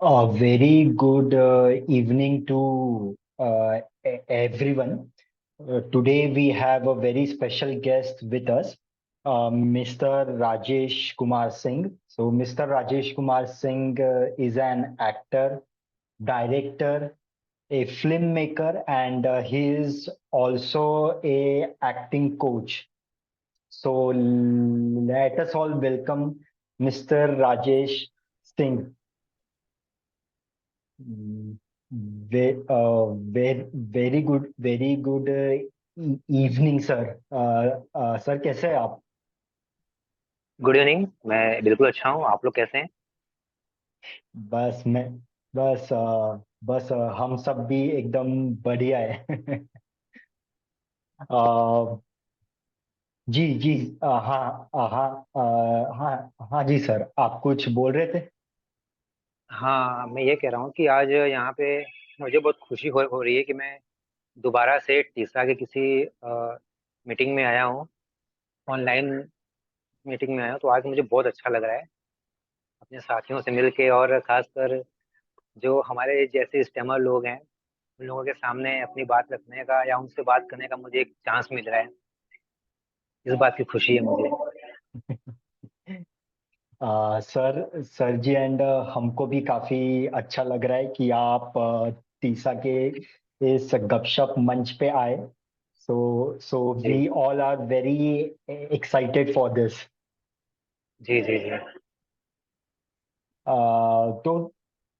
A very good evening to everyone. Today we have a very special guest with us, Mr. Rajesh Kumar Singh. So, Mr. Rajesh Kumar Singh is an actor, director, a filmmaker, and he is also a acting coach. So, let us all welcome Mr. Rajesh Singh. Mm, very good evening sir. Sir कैसे हैं आप? Good evening. मैं बिल्कुल अच्छा हूँ। आप लोग कैसे हैं? बस मैं बस हम सब भी एकदम बढ़िया है। अ, जी जी। हाँ हाँ हाँ हाँ जी सर, आप कुछ बोल रहे थे। हाँ, मैं ये कह रहा हूँ कि आज यहाँ पे मुझे बहुत खुशी हो रही है कि मैं दोबारा से टीसा के किसी मीटिंग में आया हूँ। ऑनलाइन मीटिंग में आया हूँ, तो आज मुझे बहुत अच्छा लग रहा है अपने साथियों से मिलके, और खासकर जो हमारे जैसे स्टेमर लोग हैं उन लोगों के सामने अपनी बात रखने का या उनसे बात करने का मुझे एक चांस मिल रहा है। इस बात की खुशी है मुझे। सर सर जी एंड हमको भी काफी अच्छा लग रहा है कि आप तीसा के इस गपशप मंच पे आए। सो जी we all are very excited for this. जी जी जी।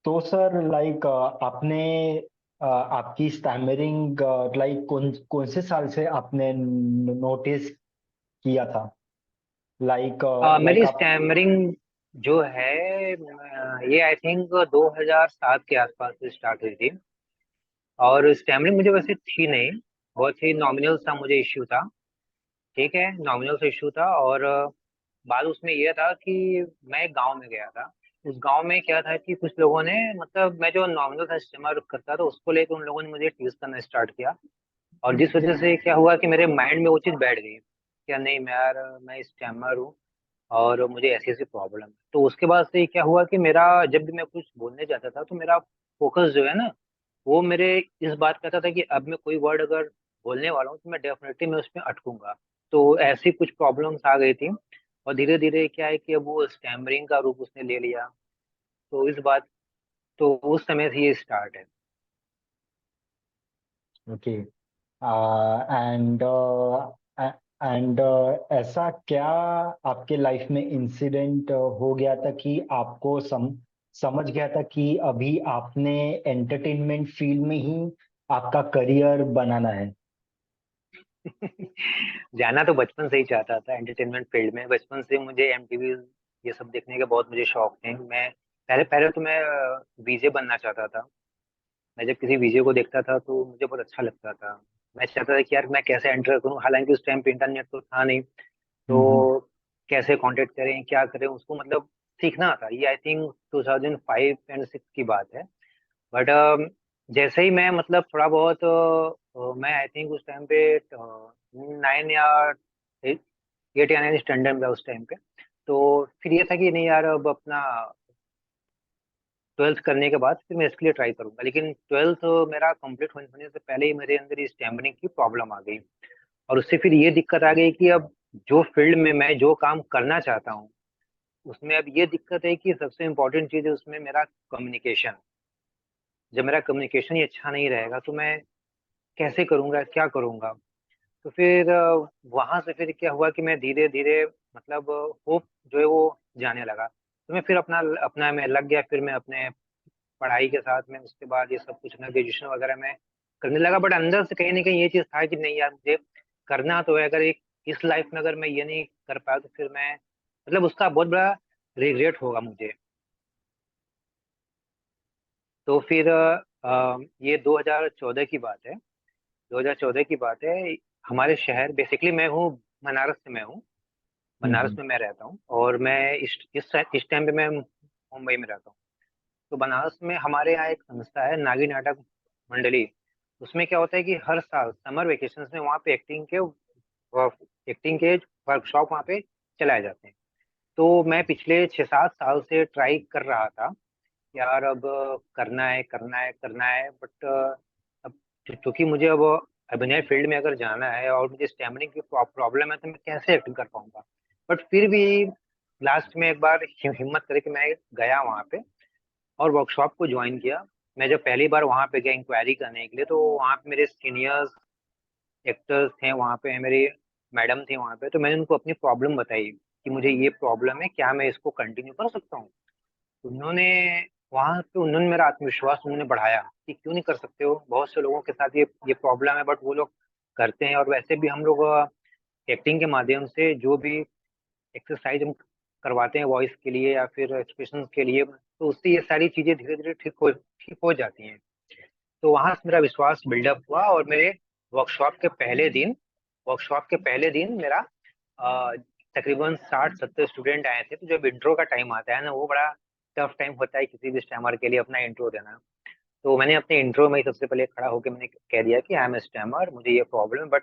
तो सर लाइक आपने आपकी स्टैमरिंग लाइक कौन कौन से साल से आपने नोटिस किया था? लाइक मेरी आप। स्टैमरिंग जो है ये आई थिंक 2007 के आसपास से स्टार्ट हुई थी। और स्टैमरिंग मुझे वैसे थी नहीं, बहुत ही नॉमिनल सा मुझे इश्यू था। ठीक है, नॉमिनल सा इश्यू था। और बात उसमें यह था कि मैं एक गांव में गया था। उस गांव में क्या था कि कुछ लोगों ने, मतलब मैं जो नॉमिनल था स्टैमर करता था उसको लेकर उन लोगों ने मुझे टीज करना स्टार्ट किया। और जिस वजह से क्या हुआ कि मेरे माइंड में वो चीज़ बैठ गई, क्या नहीं मैं यार, मैं स्टैमर हूँ और मुझे ऐसी ऐसी प्रॉब्लम है। तो उसके बाद से क्या हुआ कि मेरा, जब भी मैं कुछ बोलने जाता था तो मेरा फोकस जो है ना, वो मेरे इस बात पे आता था कि अब मैं कोई वर्ड अगर बोलने वाला हूँ तो मैं डेफिनेटली मैं उसमें अटकूंगा। तो ऐसी कुछ प्रॉब्लम्स आ गई थी। और धीरे धीरे क्या है कि अब वो स्टैमरिंग का रूप उसने ले लिया। तो इस बात, तो उस समय से ये स्टार्ट है। ओके। एंड एंड ऐसा क्या आपके लाइफ में इंसिडेंट हो गया था कि आपको समझ गया था कि अभी आपने एंटरटेनमेंट फील्ड में ही आपका करियर बनाना है? जाना तो बचपन से ही चाहता था एंटरटेनमेंट फील्ड में। बचपन से मुझे एमटीवी ये सब देखने के बहुत मुझे शौक थे। मैं पहले पहले तो मैं वीजे बनना चाहता था। मैं जब किसी वीजे को देखता था तो मुझे बहुत अच्छा लगता था। मैं चाहता था कि यार मैं कैसे एंटर करूं, हालांकि उस टाइम पे इंटरनेट तो था नहीं। हम्म। तो कैसे कांटेक्ट करें, क्या करें, उसको मतलब सीखना था। ये आई थिंक 2005 एंड 6 की बात है। बट जैसे ही मैं मतलब थोड़ा बहुत मैं आई थिंक उस टाइम पे 9 या 8 या 9 स्टैंडर्ड में था उस टाइम पे। तो फिर ये था कि नहीं यार, अब अपना 12th करने के बाद फिर मैं इसके लिए ट्राई करूंगा। लेकिन 12th मेरा कंप्लीट होने से पहले ही मेरे अंदर स्टैमिना की प्रॉब्लम आ गई। और उससे फिर ये दिक्कत आ गई कि अब जो फील्ड में मैं जो काम करना चाहता हूँ उसमें अब ये दिक्कत है कि सबसे इम्पोर्टेंट चीज़ है उसमें मेरा कम्युनिकेशन। जब मेरा कम्युनिकेशन ही अच्छा नहीं रहेगा तो मैं कैसे करूंगा, क्या करूंगा। तो फिर वहां से फिर क्या हुआ कि मैं धीरे धीरे, मतलब होप जो है वो जाने लगा। तो मैं फिर अपना अपना मैं लग गया। फिर मैं अपने पढ़ाई के साथ में उसके बाद ये सब कुछ ना ग्रेजुएशन वगैरह में करने लगा। बट अंदर से कहीं ना कहीं ये चीज था कि नहीं यार, मुझे करना तो है। अगर एक इस लाइफ में अगर मैं ये नहीं कर पाया तो फिर मैं, मतलब उसका बहुत बड़ा रिग्रेट होगा मुझे। तो फिर ये 2014 की बात है। 2014 की बात है। हमारे शहर, बेसिकली मैं हूँ बनारस से, मैं हूँ बनारस हम्म। में मैं रहता हूँ। और मैं इस टाइम पे मैं मुंबई में रहता हूँ। तो बनारस में हमारे यहाँ एक संस्था है, नागी नाटक मंडली। उसमें क्या होता है कि हर साल समर वेकेशन में वहाँ पे एक्टिंग के वर्कशॉप वहाँ पे चलाए जाते हैं। तो मैं पिछले 6-7 साल से ट्राई कर रहा था यार अब करना है करना है करना है, बट अब क्योंकि मुझे अब अभिनय फील्ड में अगर जाना है और मुझे स्टैमरिंग की प्रॉब्लम है, तो मैं कैसे एक्टिंग कर पाऊंगा। बट फिर भी लास्ट में एक बार हिम्मत करके मैं गया वहाँ पे और वर्कशॉप को ज्वाइन किया। मैं जब पहली बार वहाँ पे गया इंक्वायरी करने के लिए, तो वहाँ पे मेरे सीनियर्स एक्टर्स थे, वहाँ पे मेरी मैडम थी वहाँ पे, तो मैंने उनको अपनी प्रॉब्लम बताई कि मुझे ये प्रॉब्लम है, क्या मैं इसको कंटिन्यू कर सकता हूँ। उन्होंने वहां पे उन्होंने मेरा आत्मविश्वास उन्होंने बढ़ाया कि क्यों नहीं कर सकते हो, बहुत से लोगों के साथ ये प्रॉब्लम है बट वो लोग करते हैं। और वैसे भी हम लोग एक्टिंग के माध्यम से जो भी एक्सरसाइज हम करवाते हैं वॉइस के लिए या फिर एक्सप्रेशन के लिए, तो उससे ये सारी चीजें धीरे धीरे ठीक हो जाती हैं। तो वहां से मेरा विश्वास बिल्डअप हुआ और मेरे वर्कशॉप के पहले दिन मेरा अ, तकरीबन 60-70 स्टूडेंट आए थे। तो जब इंट्रो का टाइम आता है ना, वो बड़ा टफ टाइम होता है किसी भी स्टैमर के लिए अपना इंट्रो देना। तो मैंने अपने इंट्रो में ही सबसे पहले खड़ा होकर मैंने कह दिया कि आई एम स्टैमर, मुझे ये प्रॉब्लम है बट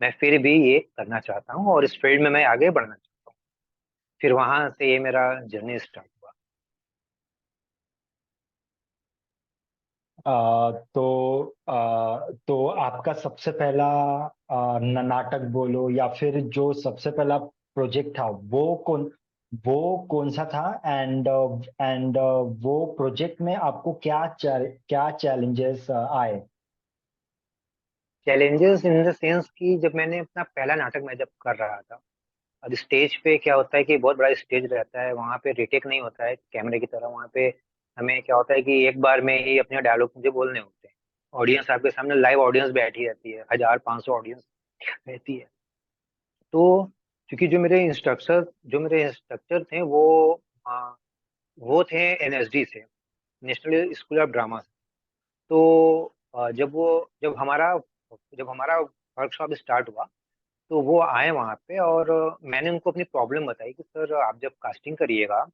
मैं फिर भी ये करना चाहता हूँ और इस फील्ड में मैं आगे बढ़ना चाहता हूँ। फिर वहां से ये मेरा जर्नी स्टार्ट हुआ। तो आपका सबसे पहला नाटक बोलो या फिर जो सबसे पहला प्रोजेक्ट था वो कौन सा था? एंड वो प्रोजेक्ट में आपको क्या चैलेंजेस आए? चैलेंजेस इन द सेंस कि जब मैंने अपना पहला नाटक मैं जब कर रहा था, अब स्टेज पे क्या होता है कि बहुत बड़ा स्टेज रहता है, वहां पे रिटेक नहीं होता है कैमरे की तरह। वहां पे हमें क्या होता है कि एक बार में ही अपने डायलॉग मुझे बोलने होते हैं। ऑडियंस आपके सामने लाइव ऑडियंस बैठी रहती है, 1,000-1,500 ऑडियंस रहती है। तो क्योंकि जो मेरे इंस्ट्रक्टर थे आ, वो थे एनएसडी से, नेशनल स्कूल ऑफ ड्रामा से। तो जब हमारा वर्कशॉप स्टार्ट हुआ, तो वो आए वहाँ पे और मैंने उनको अपनी प्रॉब्लम बताई कि सर आप जब कास्टिंग करिएगा,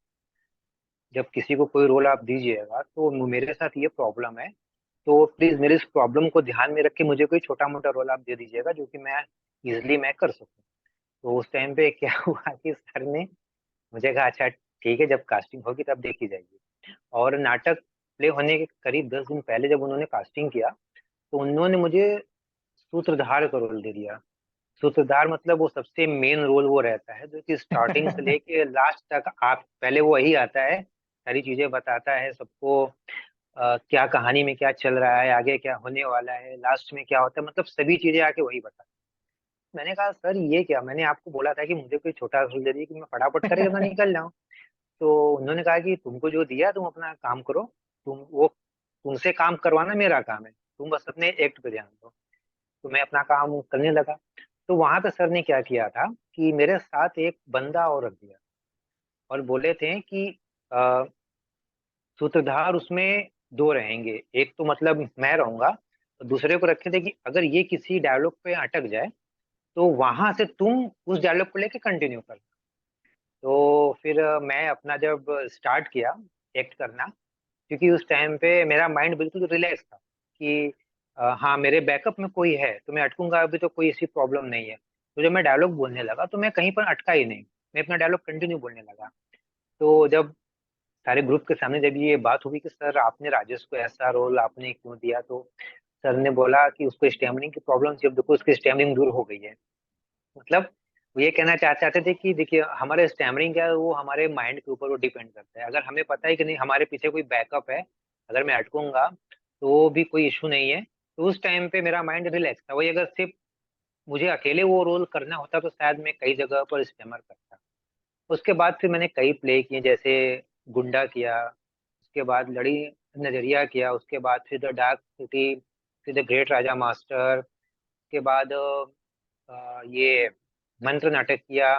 जब किसी को कोई रोल आप दीजिएगा, तो मेरे साथ ये प्रॉब्लम है, तो प्लीज मेरे इस प्रॉब्लम को ध्यान में रख के मुझे कोई छोटा मोटा रोल आप दे दीजिएगा जो कि मैं इजिली मैं कर सकूं। तो उस टाइम पे क्या हुआ कि सर ने मुझे कहा अच्छा ठीक है, जब कास्टिंग होगी तब देखी जाएगी। और नाटक प्ले होने के करीब 10 दिन पहले जब उन्होंने कास्टिंग किया, तो उन्होंने मुझे सूत्रधार का रोल दे दिया। सूत्रधार मतलब वो सबसे मेन रोल वो रहता है जो कि स्टार्टिंग से लेके लास्ट तक, आप पहले वो वही आता है, सारी चीजें बताता है सबको, क्या कहानी में क्या चल रहा है, आगे क्या होने वाला है, लास्ट में क्या होता है, मतलब सभी चीजें आके वही बताता है। मैंने कहा सर ये क्या, मैंने आपको बोला था कि मुझे कोई छोटा रोल दे दिए कि मैं फटाफट करके अपना निकल जाऊं। तो उन्होंने कहा कि तुमको जो दिया तुम अपना काम करो, तुमसे काम करवाना मेरा काम है, तुम बस अपने एक्ट पे ध्यान दो। तो मैं अपना काम करने लगा। तो वहां पे सर ने क्या किया था कि मेरे साथ एक बंदा और रख दिया और बोले थे कि अ, सूत्रधार उसमें दो रहेंगे, एक तो मतलब मैं रहूंगा, तो दूसरे को रखे थे कि अगर ये किसी डायलॉग पे अटक जाए तो वहां से तुम उस डायलॉग को लेके कंटिन्यू कर। तो फिर मैं अपना जब स्टार्ट किया एक्ट करना, क्योंकि उस टाइम पे मेरा माइंड बिल्कुल रिलैक्स था कि हाँ मेरे बैकअप में कोई है, तो मैं अटकूंगा अभी तो कोई ऐसी प्रॉब्लम नहीं है। तो जब मैं डायलॉग बोलने लगा तो मैं कहीं पर अटका ही नहीं, मैं अपना डायलॉग कंटिन्यू बोलने लगा। तो जब सारे ग्रुप के सामने जब ये बात हुई कि सर आपने राजेश को ऐसा रोल आपने क्यों दिया, तो सर ने बोला कि उसको स्टैमरिंग की प्रॉब्लम थी, अब देखो उसकी स्टैमरिंग दूर हो गई है। मतलब वो ये कहना चाहते थे कि देखिए हमारे स्टैमरिंग क्या है, वो हमारे माइंड के ऊपर वो डिपेंड करता है। अगर हमें पता है कि नहीं हमारे पीछे कोई बैकअप है, अगर मैं अटकूंगा तो भी कोई इशू नहीं है, तो उस टाइम पे मेरा माइंड रिलैक्स था। वही अगर सिर्फ मुझे अकेले वो रोल करना होता तो शायद मैं कई जगह पर स्टैमर करता। उसके बाद फिर मैंने कई प्ले किए, जैसे गुंडा किया, उसके बाद लड़ी नजरिया किया, उसके बाद फिर द डार्क सिटी, फिर द ग्रेट राजा मास्टर, उसके बाद ये मंत्र नाटक किया,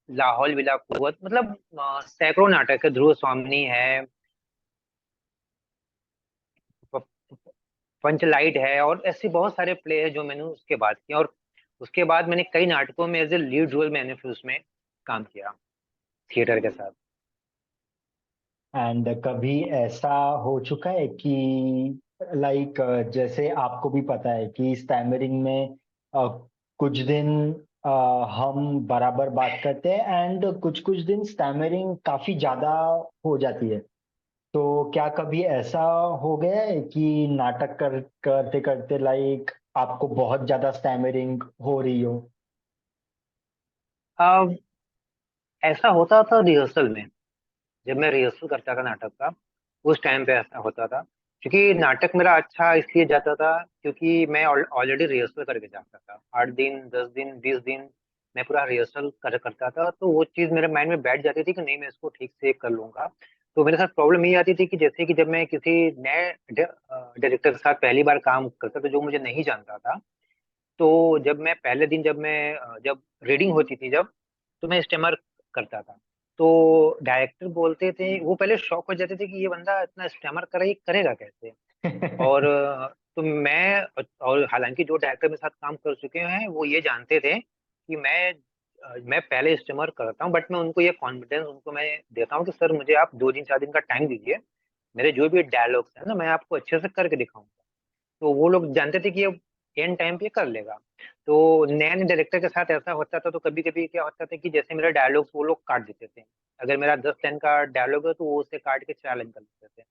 लाहौल विला कुवत, मतलब सैकड़ों नाटक है, ध्रुव स्वामिनी है, प- पंचलाइट है, और ऐसे बहुत सारे प्ले है जो मैंने उसके बाद किया। और उसके बाद मैंने कई नाटकों में एज ए लीड रोल मैंने फिर उसमें काम किया थिएटर के साथ। एंड कभी ऐसा हो चुका है कि लाइक जैसे आपको भी पता है कि स्टैमरिंग में कुछ दिन अ, हम बराबर बात करते हैं एंड कुछ कुछ दिन स्टैमरिंग काफी ज्यादा हो जाती है। तो क्या कभी ऐसा हो गया है कि नाटक करते करते लाइक आपको बहुत ज्यादा स्टैमरिंग हो रही हो? अब ऐसा होता था रिहर्सल में, जब मैं रिहर्सल करता था नाटक का, उस टाइम पे ऐसा होता था। क्योंकि नाटक मेरा अच्छा इसलिए जाता था क्योंकि मैं ऑलरेडी रिहर्सल करके जाता था, 8 दिन 10 दिन 20 दिन मैं पूरा रिहर्सल करता था, तो वो चीज़ मेरे माइंड में बैठ जाती थी कि नहीं मैं इसको ठीक से कर लूंगा। तो मेरे साथ प्रॉब्लम ये आती थी कि जैसे कि जब मैं किसी नए डायरेक्टर के साथ पहली बार काम करता था जो मुझे नहीं जानता था, तो जब मैं पहले दिन जब रीडिंग होती थी जब, तो मैं स्टेमर करता था। तो डायरेक्टर बोलते थे, वो पहले शॉक हो जाते थे कि ये बंदा इतना स्टेमर करे, ये करेगा कैसे। और तो और हालांकि जो डायरेक्टर मेरे साथ काम कर चुके हैं वो ये जानते थे कि मैं पहले स्टेमर करता हूँ, बट मैं उनको ये कॉन्फिडेंस उनको मैं देता हूँ कि सर मुझे आप 2 दिन 4 दिन का टाइम दीजिए, मेरे जो भी डायलॉग्स है ना मैं आपको अच्छे से करके दिखाऊंगा। तो वो लोग जानते थे कि ये एंड टाइम पे कर लेगा। तो नए नए डायरेक्टर के साथ ऐसा होता था, तो कभी कभी क्या होता था कि जैसे मेरा डायलॉग्स वो लोग काट देते थे। अगर मेरा 10 लाइन का डायलॉग है तो वो उसे काट के 4 लाइन कर देते थे।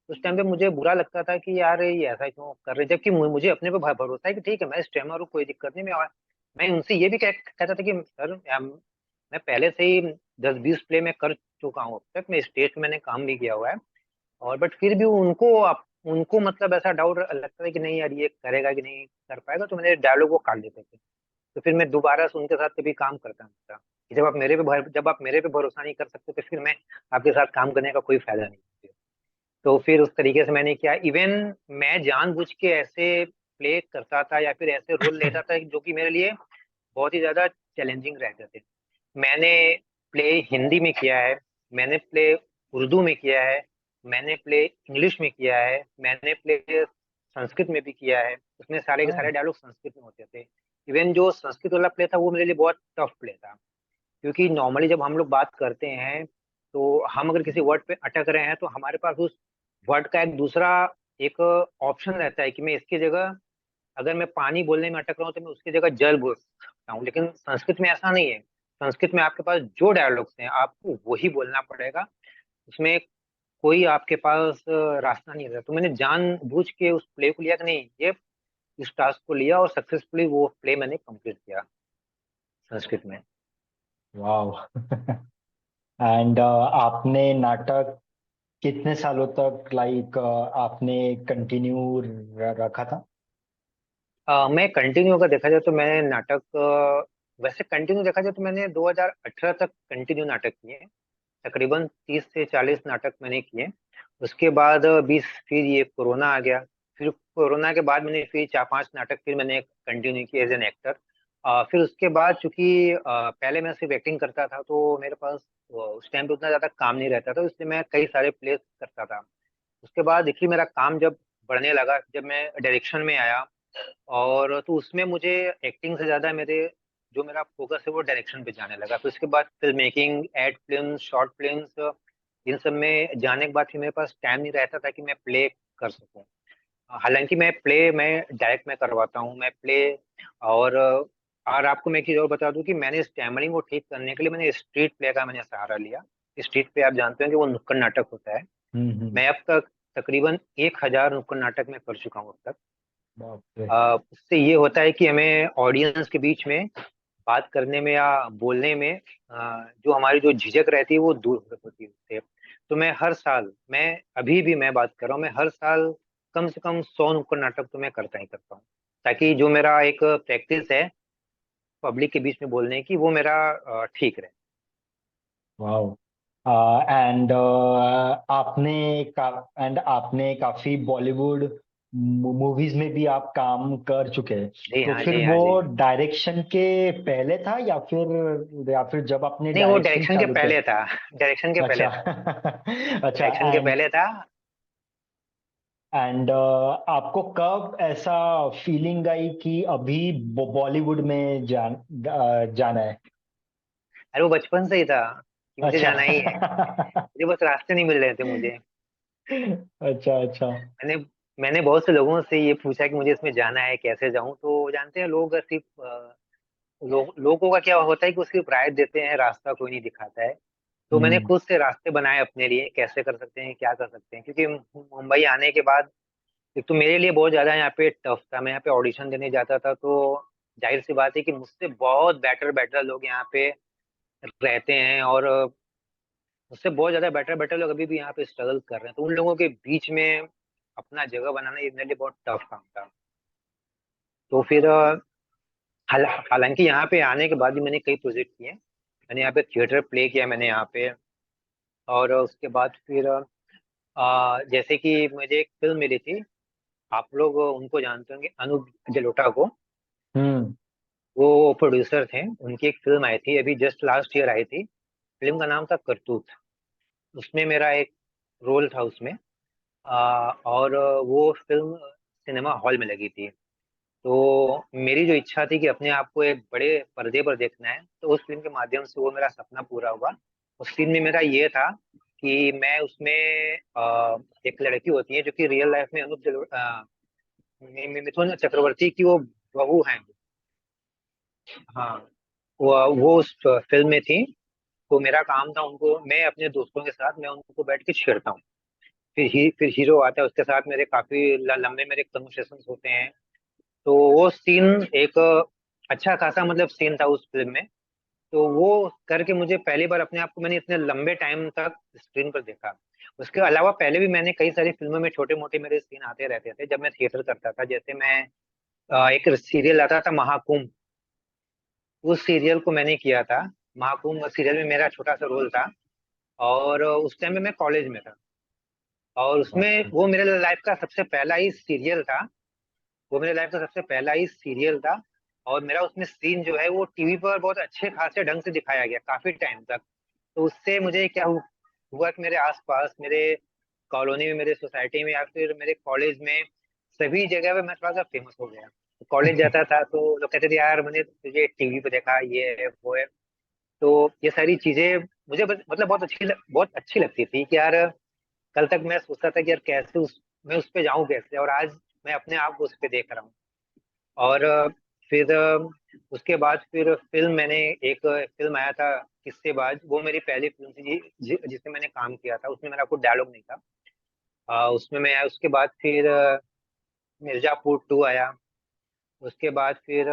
उस टाइम पे मुझे बुरा लगता था कि यार ये ऐसा क्यों कर रहे, जबकि मुझे अपने पे भरोसा है कि ठीक है मैं स्टेमर हूँ, कोई दिक्कत नहीं। मैं उनसे ये भी कहता था कि सर मैं पहले से ही 10 20 प्ले में कर चुका हूँ, अब तक मैं स्टेज पे मैंने काम भी किया हुआ है। और बट फिर भी उनको मतलब ऐसा डाउट लगता है कि नहीं यार ये करेगा कि नहीं कर पाएगा, तो मेरे डायलॉग वो काट देते थे। तो फिर मैं दोबारा से उनके साथ कभी काम करता नहीं था कि जब आप मेरे पे भरोसा नहीं कर सकते तो फिर मैं आपके साथ काम करने का कोई फायदा नहीं है। तो फिर उस तरीके से मैंने किया। इवन मैं जानबूझ के ऐसे प्ले करता था या फिर ऐसे रोल लेता था जो कि मेरे लिए बहुत ही ज्यादा चैलेंजिंग रहते थे। मैंने प्ले हिंदी में किया है, मैंने प्ले उर्दू में किया है, मैंने प्ले इंग्लिश में किया है, मैंने प्ले संस्कृत में भी किया है। उसमें सारे के सारे हाँ। डायलॉग संस्कृत में होते थे। इवन जो संस्कृत वाला प्ले था वो मेरे लिए बहुत टफ प्ले था, क्योंकि नॉर्मली जब हम लोग बात करते हैं तो हम अगर किसी वर्ड पे अटक रहे हैं तो हमारे पास उस वर्ड का एक ऑप्शन रहता है कि मैं इसकी जगह, अगर मैं पानी बोलने में अटक रहा हूँ तो मैं उसकी जगह जल बोल सकता हूँ। लेकिन संस्कृत में ऐसा नहीं है। संस्कृत में आपके पास जो डायलॉग्स हैं आपको वही बोलना पड़ेगा। उसमें कोई आपके पास रास्ता नहीं रहता। तो मैंने जानबूझ के उस प्ले को लिया कि नहीं, ये इस टास्क को लिया और सक्सेसफुली वो प्ले मैंने कंप्लीट किया संस्कृत में। वाह। एंड आपने नाटक कितने सालों तक लाइक आपने कंटिन्यू रखा था? मैं कंटिन्यू अगर देखा जाए तो मैंने नाटक वैसे कंटिन्यू देखा जाए तो मैंने 2018 तक कंटिन्यू नाटक किए हैं। तकरीबन 30 से 40 नाटक मैंने किए। उसके बाद 20 फिर ये कोरोना आ गया। फिर कोरोना के बाद मैंने फिर 4 5 नाटक फिर मैंने कंटिन्यू किए एज एन एक्टर। फिर उसके बाद चूंकि पहले मैं सिर्फ एक्टिंग करता था तो मेरे पास उस टाइम पे उतना ज्यादा काम नहीं रहता था, इसलिए मैं कई सारे प्लेस करता था। उसके बाद देखिए मेरा काम जब बढ़ने लगा, जब मैं डायरेक्शन में आया, और तो उसमें मुझे एक्टिंग से ज्यादा जो मेरा फोकस है वो डायरेक्शन पे जाने लगा। फिर उसके बाद film making, ad film, short films, इन सब में जाने के बाद फिर मेरे पास टाइम नहीं रहता था कि मैं प्ले कर सकूं। हालांकि मैं डायरेक्ट में करवाता हूँ मैं प्ले। और और आपको मैं एक चीज और बता दूं कि मैंने स्टैमरिंग को ठीक करने के लिए मैंने स्ट्रीट प्ले का मैंने सहारा लिया। स्ट्रीट प्ले आप जानते हैं कि वो नुक्कड़ नाटक होता है। हम्म। मैं अब तक तकरीबन 1,000 नुक्कड़ नाटक में कर चुका हूँ अब तक। बाप रे। उससे ये होता है कि हमें ऑडियंस के बीच में बात करने में या बोलने में जो हमारी जो झिझक रहती है वो दूर होती है उससे। तो मैं अभी भी मैं बात कर रहा हूँ, मैं हर साल कम से कम 100 नुक्कड़ नाटक तो मैं करता ही करता हूँ, ताकि जो मेरा एक प्रैक्टिस है पब्लिक के बीच में बोलने की वो मेरा ठीक रहे। वाओ। एंड का आपने काफी बॉलीवुड मूवीज में भी आप काम कर चुके हैं। जी तो हाँ फिर जी हाँ वो जी। डायरेक्शन के पहले था या फिर जब आपने नहीं वो डायरेक्शन डायरेक्शन के चालू किया? पहले था। डायरेक्शन के पहले अच्छा। था। अच्छा। डायरेक्शन के पहले था। एंड आपको कब ऐसा फीलिंग आई कि अभी बॉलीवुड में जाना है? अरे वो बचपन से ही था कि मुझे अच्छा। जाना ही है। मुझे बस रास्ते नहीं मिल रहे थे मुझे। अच्छा अच्छा। मैंने मैंने बहुत से लोगों से ये पूछा कि मुझे इसमें जाना है कैसे जाऊं, तो जानते हैं लोग सिर्फ लोगों का क्या होता है कि वो सिर्फ राय देते हैं, रास्ता कोई नहीं दिखाता है। तो मैंने हम्म। खुद से रास्ते बनाए अपने लिए, कैसे कर सकते हैं, क्या कर सकते हैं, क्योंकि मुंबई आने के बाद एक तो मेरे लिए बहुत ज्यादा यहाँ पे टफ था। मैं यहाँ पे ऑडिशन देने जाता था, तो जाहिर सी बात है कि मुझसे बहुत बेटर बेटर लोग यहाँ पे रहते हैं, और मुझसे बहुत ज्यादा बेटर बेटर लोग अभी भी यहाँ पे स्ट्रगल कर रहे हैं। तो उन लोगों के बीच में अपना जगह बनाना ये मेरे लिए बहुत टफ काम था। तो फिर हालांकि यहाँ पे आने के बाद भी मैंने कई प्रोजेक्ट किए। मैंने यहाँ पे थिएटर प्ले किया मैंने यहाँ पे। और उसके बाद फिर जैसे कि मुझे एक फिल्म मिली थी, आप लोग उनको जानते होंगे, अनूप जलोटा को। हम्म। वो प्रोड्यूसर थे, उनकी एक फिल्म आई थी अभी जस्ट लास्ट ईयर आई थी। फिल्म का नाम था करतूत। उसमें मेरा एक रोल था उसमें। और वो फिल्म सिनेमा हॉल में लगी थी। तो मेरी जो इच्छा थी कि अपने आप को एक बड़े पर्दे पर देखना है, तो उस फिल्म के माध्यम से वो मेरा सपना पूरा हुआ। उस फिल्म में मेरा ये था कि मैं उसमें एक लड़की होती है जो कि रियल लाइफ में मिथुन चक्रवर्ती की वो बहू है। हाँ, वो उस फिल्म में थी। तो मेरा काम था उनको, मैं अपने दोस्तों के साथ मैं उनको बैठ के छेड़ता हूँ। फिर हीरो आता है, उसके साथ मेरे काफी लंबे मेरे कन्वर्सेशंस होते हैं। तो वो सीन एक अच्छा खासा मतलब सीन था उस फिल्म में। तो वो करके मुझे पहली बार अपने आप को मैंने इतने लंबे टाइम तक स्क्रीन पर देखा। उसके अलावा पहले भी मैंने कई सारी फिल्मों में छोटे मोटे मेरे सीन आते रहते थे जब मैं थिएटर करता था। जैसे मैं एक सीरियल आता था महाकुंभ, उस सीरियल को मैंने किया था। महाकुंभ सीरियल में मेरा छोटा सा रोल था। और उस टाइम में मैं कॉलेज में था। और उसमें वाह। वो मेरे लाइफ का सबसे पहला ही सीरियल था। वो मेरे लाइफ का सबसे पहला ही सीरियल था। और मेरा उसमें सीन जो है वो टीवी पर बहुत अच्छे खासे ढंग से दिखाया गया काफी टाइम तक। तो उससे मुझे क्या हुआ कि मेरे आसपास, मेरे कॉलोनी में, मेरे सोसाइटी में, या फिर मेरे कॉलेज में, सभी जगह पे मैं थोड़ा सा फेमस हो गया। कॉलेज जाता था तो लोग कहते थे यार मैंने तुझे टीवी पे देखा, ये है वो है। तो ये सारी चीजें मुझे मतलब बहुत अच्छी लगती थी कि यार कल तक मैं सोचता था कि यार कैसे मैं उस पे जाऊं कैसे, और आज मैं अपने आप को उस पे देख रहा हूँ। और फिर उसके बाद फिर फिल्म मैंने एक फिल्म आया था किस्सेबाज। वो मेरी पहली फिल्म थी जिसमें मैंने काम किया था। उसमें मेरा कोई डायलॉग नहीं था। उसमें मैं आया, उसके बाद फिर मिर्जापुर 2 आया। उसके बाद फिर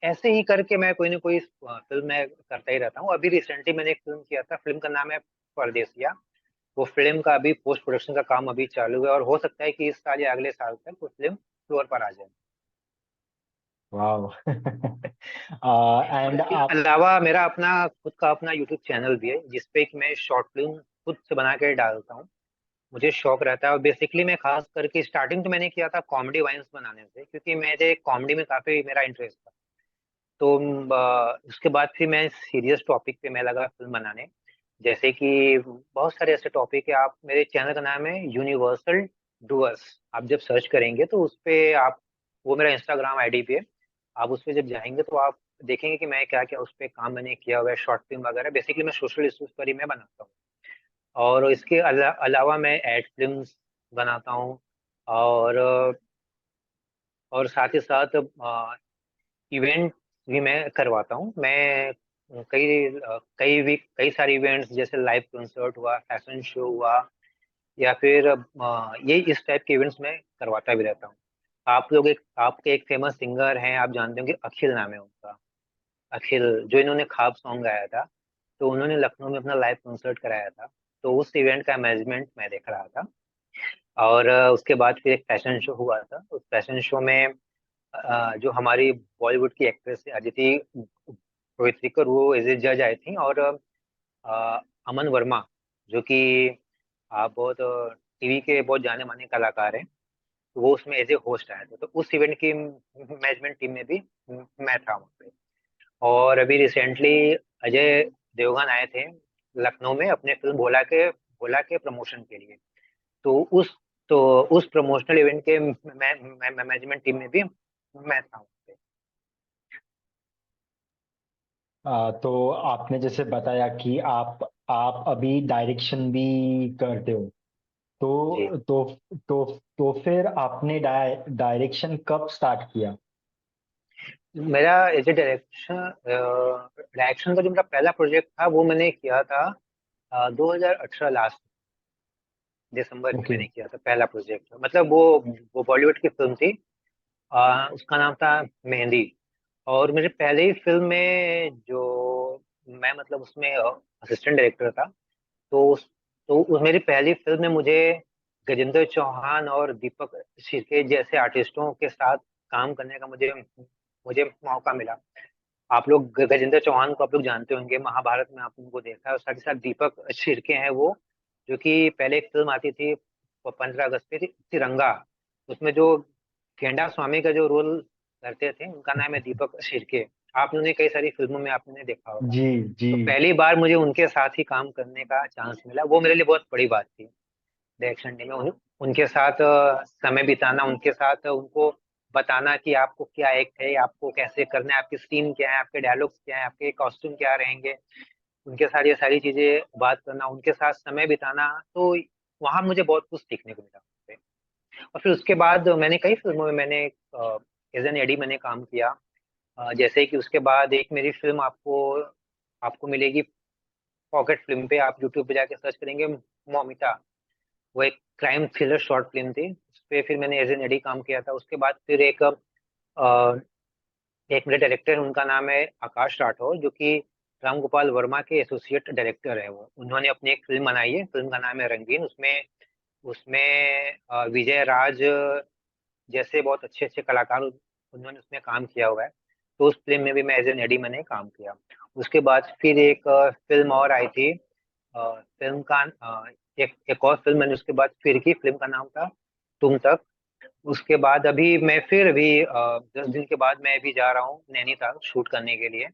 ऐसे ही करके मैं कोई ना कोई फिल्म में करता ही रहता हूँ। अभी रिसेंटली मैंने एक फिल्म किया था, फिल्म का नाम है परदेसिया। वो फिल्म का अभी पोस्ट प्रोडक्शन का काम अभी चालू है, और हो सकता है कि इस साल या अगले साल तक वो फिल्म फ्लोर पर आ जाए। वाह। और एंड इसके आप। अलावा मेरा अपना खुद का अपना यूट्यूब चैनल भी है जिसपे कि मैं शॉर्ट फिल्म खुद से बना के डालता हूँ। मुझे शौक रहता है, और बेसिकली मैं खास करके स्टार्टिंग तो मैंने किया था कॉमेडी वाइन्स बनाने से, क्योंकि मेरे कॉमेडी में काफी मेरा इंटरेस्ट था। तो उसके बाद फिर मैं सीरियस टॉपिक पे मैं लगा फिल्म बनाने। जैसे कि बहुत सारे ऐसे टॉपिक है। आप, मेरे चैनल का नाम है यूनिवर्सल डूअर्स। आप जब सर्च करेंगे तो उस पे आप, वो मेरा इंस्टाग्राम आईडी पे है। आप उस पे जब जाएंगे तो आप देखेंगे कि मैं क्या क्या उस पे काम मैंने किया हुआ है, शॉर्ट फिल्म वगैरह। बेसिकली मैं सोशल इश्यूज पर ही मैं बनाता हूँ। और इसके अलावा मैं एड फिल्म्स बनाता हूँ। और और साथ ही साथ इवेंट भी मैं करवाता हूँ। मैं कई सारे इवेंट्स जैसे लाइव कंसर्ट हुआ, फैशन शो हुआ, या फिर ये इस टाइप के इवेंट्स में करवाता भी रहता हूँ। आपके एक फेमस सिंगर हैं, आप जानते होंगे, अखिल नाम है उनका। अखिल, जो इन्होंने ख्वाब सॉन्ग गाया था, तो उन्होंने लखनऊ में अपना लाइव कंसर्ट कराया था। तो उस इवेंट का मैनेजमेंट मैं देख रहा था। और उसके बाद फिर एक फैशन शो हुआ था। उस फैशन शो में जो हमारी बॉलीवुड की एक्ट्रेस है अदिति रोहितकर, वो एज ए जज आई थी। और अमन वर्मा, जो कि आप बहुत टीवी के बहुत जाने माने कलाकार हैं, तो वो उसमें एज ए होस्ट आए थे। तो उस इवेंट की मैनेजमेंट टीम में भी मैं था वहाँ पे। और अभी रिसेंटली अजय देवगन आए थे लखनऊ में अपने फिल्म भोला के प्रमोशन के लिए। तो उस तो उस प्रमोशनल इवेंट के मैनेजमेंट टीम में भी मैं था वहाँ पे। तो आपने जैसे बताया कि आप अभी डायरेक्शन भी करते हो। जी, तो फिर आपने डायरेक्शन कब स्टार्ट किया? मेरा एज ए डायरेक्शन डायरेक्शन का जो मेरा पहला प्रोजेक्ट था वो मैंने किया था 2018 लास्ट दिसंबर में ओके। मैंने किया था पहला प्रोजेक्ट। मतलब वो बॉलीवुड की फिल्म थी। उसका नाम था मेहंदी। और मेरे पहले ही फिल्म में जो मैं मतलब उसमें असिस्टेंट डायरेक्टर था। तो मेरी पहली फिल्म में मुझे गजेंद्र चौहान और दीपक शिर्के जैसे आर्टिस्टों के साथ काम करने का मुझे मुझे मौका मिला। आप लोग गजेंद्र चौहान को आप लोग जानते होंगे, महाभारत में आप उनको देखा है। और साथ ही साथ दीपक शिर्के हैं वो, जो कि पहले एक फिल्म आती थी 15 अगस्त पे थी, तिरंगा। उसमें जो गेंडा स्वामी का जो रोल करते थे उनका नाम है दीपक शिर्के। आपने उन्हें कई सारी फिल्मों में आपने देखा होगा। जी जी। तो पहली बार मुझे उनके साथ ही काम करने का चांस मिला, वो मेरे लिए बहुत बड़ी बात थी। डायरेक्शन टीम में उनके साथ समय बिताना, उनके साथ उनको बताना कि आपको क्या एक्ट है, आपको कैसे करना है, आपकी सीन क्या है, आपके डायलॉग्स क्या है, आपके कॉस्ट्यूम क्या रहेंगे। उनके साथ ये सारी चीजें बात करना, उनके साथ समय बिताना, तो वहां मुझे बहुत कुछ सीखने को मिला उनसे। और फिर उसके बाद मैंने कई फिल्मों में मैंने एज एन एडी मैंने काम किया। जैसे कि उसके बाद एक मेरी फिल्म आपको आपको मिलेगी पॉकेट फिल्म पे। आप यूट्यूब पे जाके सर्च करेंगे, मोमिता। वो एक क्राइम थ्रिलर शॉर्ट फिल्म थी, उस पे फिर मैंने एज एन एडी काम किया था। उसके बाद फिर एक मेरे डायरेक्टर, उनका नाम है आकाश राठौर, जो कि राम गोपाल वर्मा के एसोसिएट डायरेक्टर है। वो उन्होंने अपनी एक फिल्म बनाई है, फिल्म का नाम है रंगीन। उसमें उसमें विजय राज जैसे बहुत अच्छे अच्छे कलाकार उन्होंने उसमें काम किया हुआ है। तो उस फिल्म में भी मैं एज एन एडी मैंने काम किया। उसके बाद फिर एक फिल्म और आई थी। फिल्म का एक और फिल्म मैंने उसके बाद फिर की, फिल्म का नाम था तुम तक। उसके बाद अभी 10 दिन के बाद मैं अभी जा रहा हूँ नैनीताल शूट करने के लिए।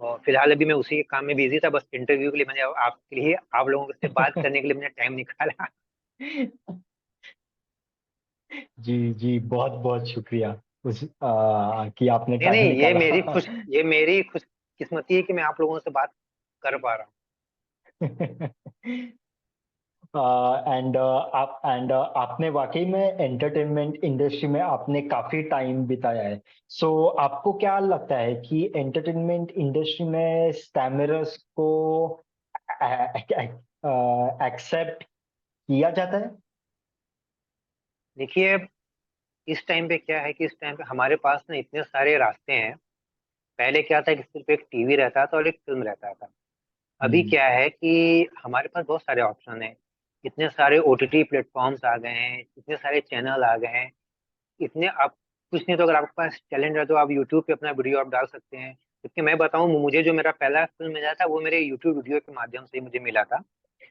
और फिलहाल अभी मैं उसी के काम में बिजी था, बस इंटरव्यू के लिए मैंने आपके लिए आप लोगों से बात करने के लिए मैंने टाइम निकाला। जी जी, बहुत बहुत शुक्रिया उस कि आपने नहीं टाइम नहीं, निकाला। ये मेरी खुश किस्मती है कि मैं आप लोगों से बात कर पा रहा एंड आपने वाकई में एंटरटेनमेंट इंडस्ट्री में आपने काफी टाइम बिताया है। सो आपको क्या लगता है कि एंटरटेनमेंट इंडस्ट्री में स्टैमरर्स को एक्सेप्ट किया जाता है? हूँ। देखिए, इस टाइम पे क्या है कि इस टाइम पे हमारे पास ना इतने सारे रास्ते हैं। पहले क्या था कि सिर्फ एक टीवी रहता था और एक फिल्म रहता था। अभी हम्म। क्या है कि हमारे पास बहुत सारे ऑप्शन हैं। इतने सारे ओटीटी प्लेटफॉर्म्स आ गए हैं, इतने सारे चैनल आ गए हैं। इतने आप कुछ नहीं तो अगर आपके पास टैलेंट है तो आप यूट्यूब पे अपना वीडियो आप डाल सकते हैं। क्योंकि मैं बताऊं, मुझे जो मेरा पहला फिल्म मिला था वो मेरे यूट्यूब वीडियो के माध्यम से ही मुझे मिला था।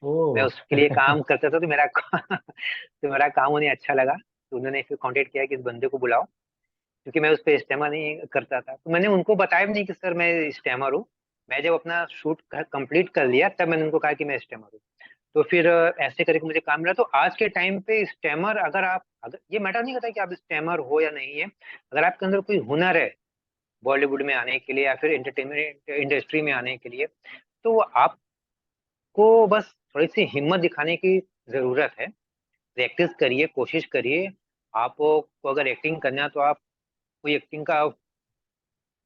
मैं ओह। उसके लिए काम करता था, तो मेरा तो मेरा काम उन्हें अच्छा लगा, तो उन्होंने फिर कांटेक्ट किया कि इस बंदे को बुलाओ। क्योंकि मैं उस पर स्टेमर नहीं करता था, तो मैंने उनको बताया भी नहीं कि सर मैं स्टेमर हूँ। मैं जब अपना शूट कंप्लीट कर लिया तब मैंने उनको कहा कि मैं स्टेमर हूँ। तो फिर ऐसे करके मुझे काम मिला। तो आज के टाइम पे स्टेमर, अगर ये मैटर नहीं करता कि आप स्टेमर हो या नहीं है, अगर आपके अंदर कोई हुनर है बॉलीवुड में आने के लिए या फिर एंटरटेनमेंट इंडस्ट्री में आने के लिए, तो आपको बस थोड़ी सी हिम्मत दिखाने की जरूरत है। प्रैक्टिस करिए, कोशिश करिए। आपको अगर एक्टिंग करना है तो कोई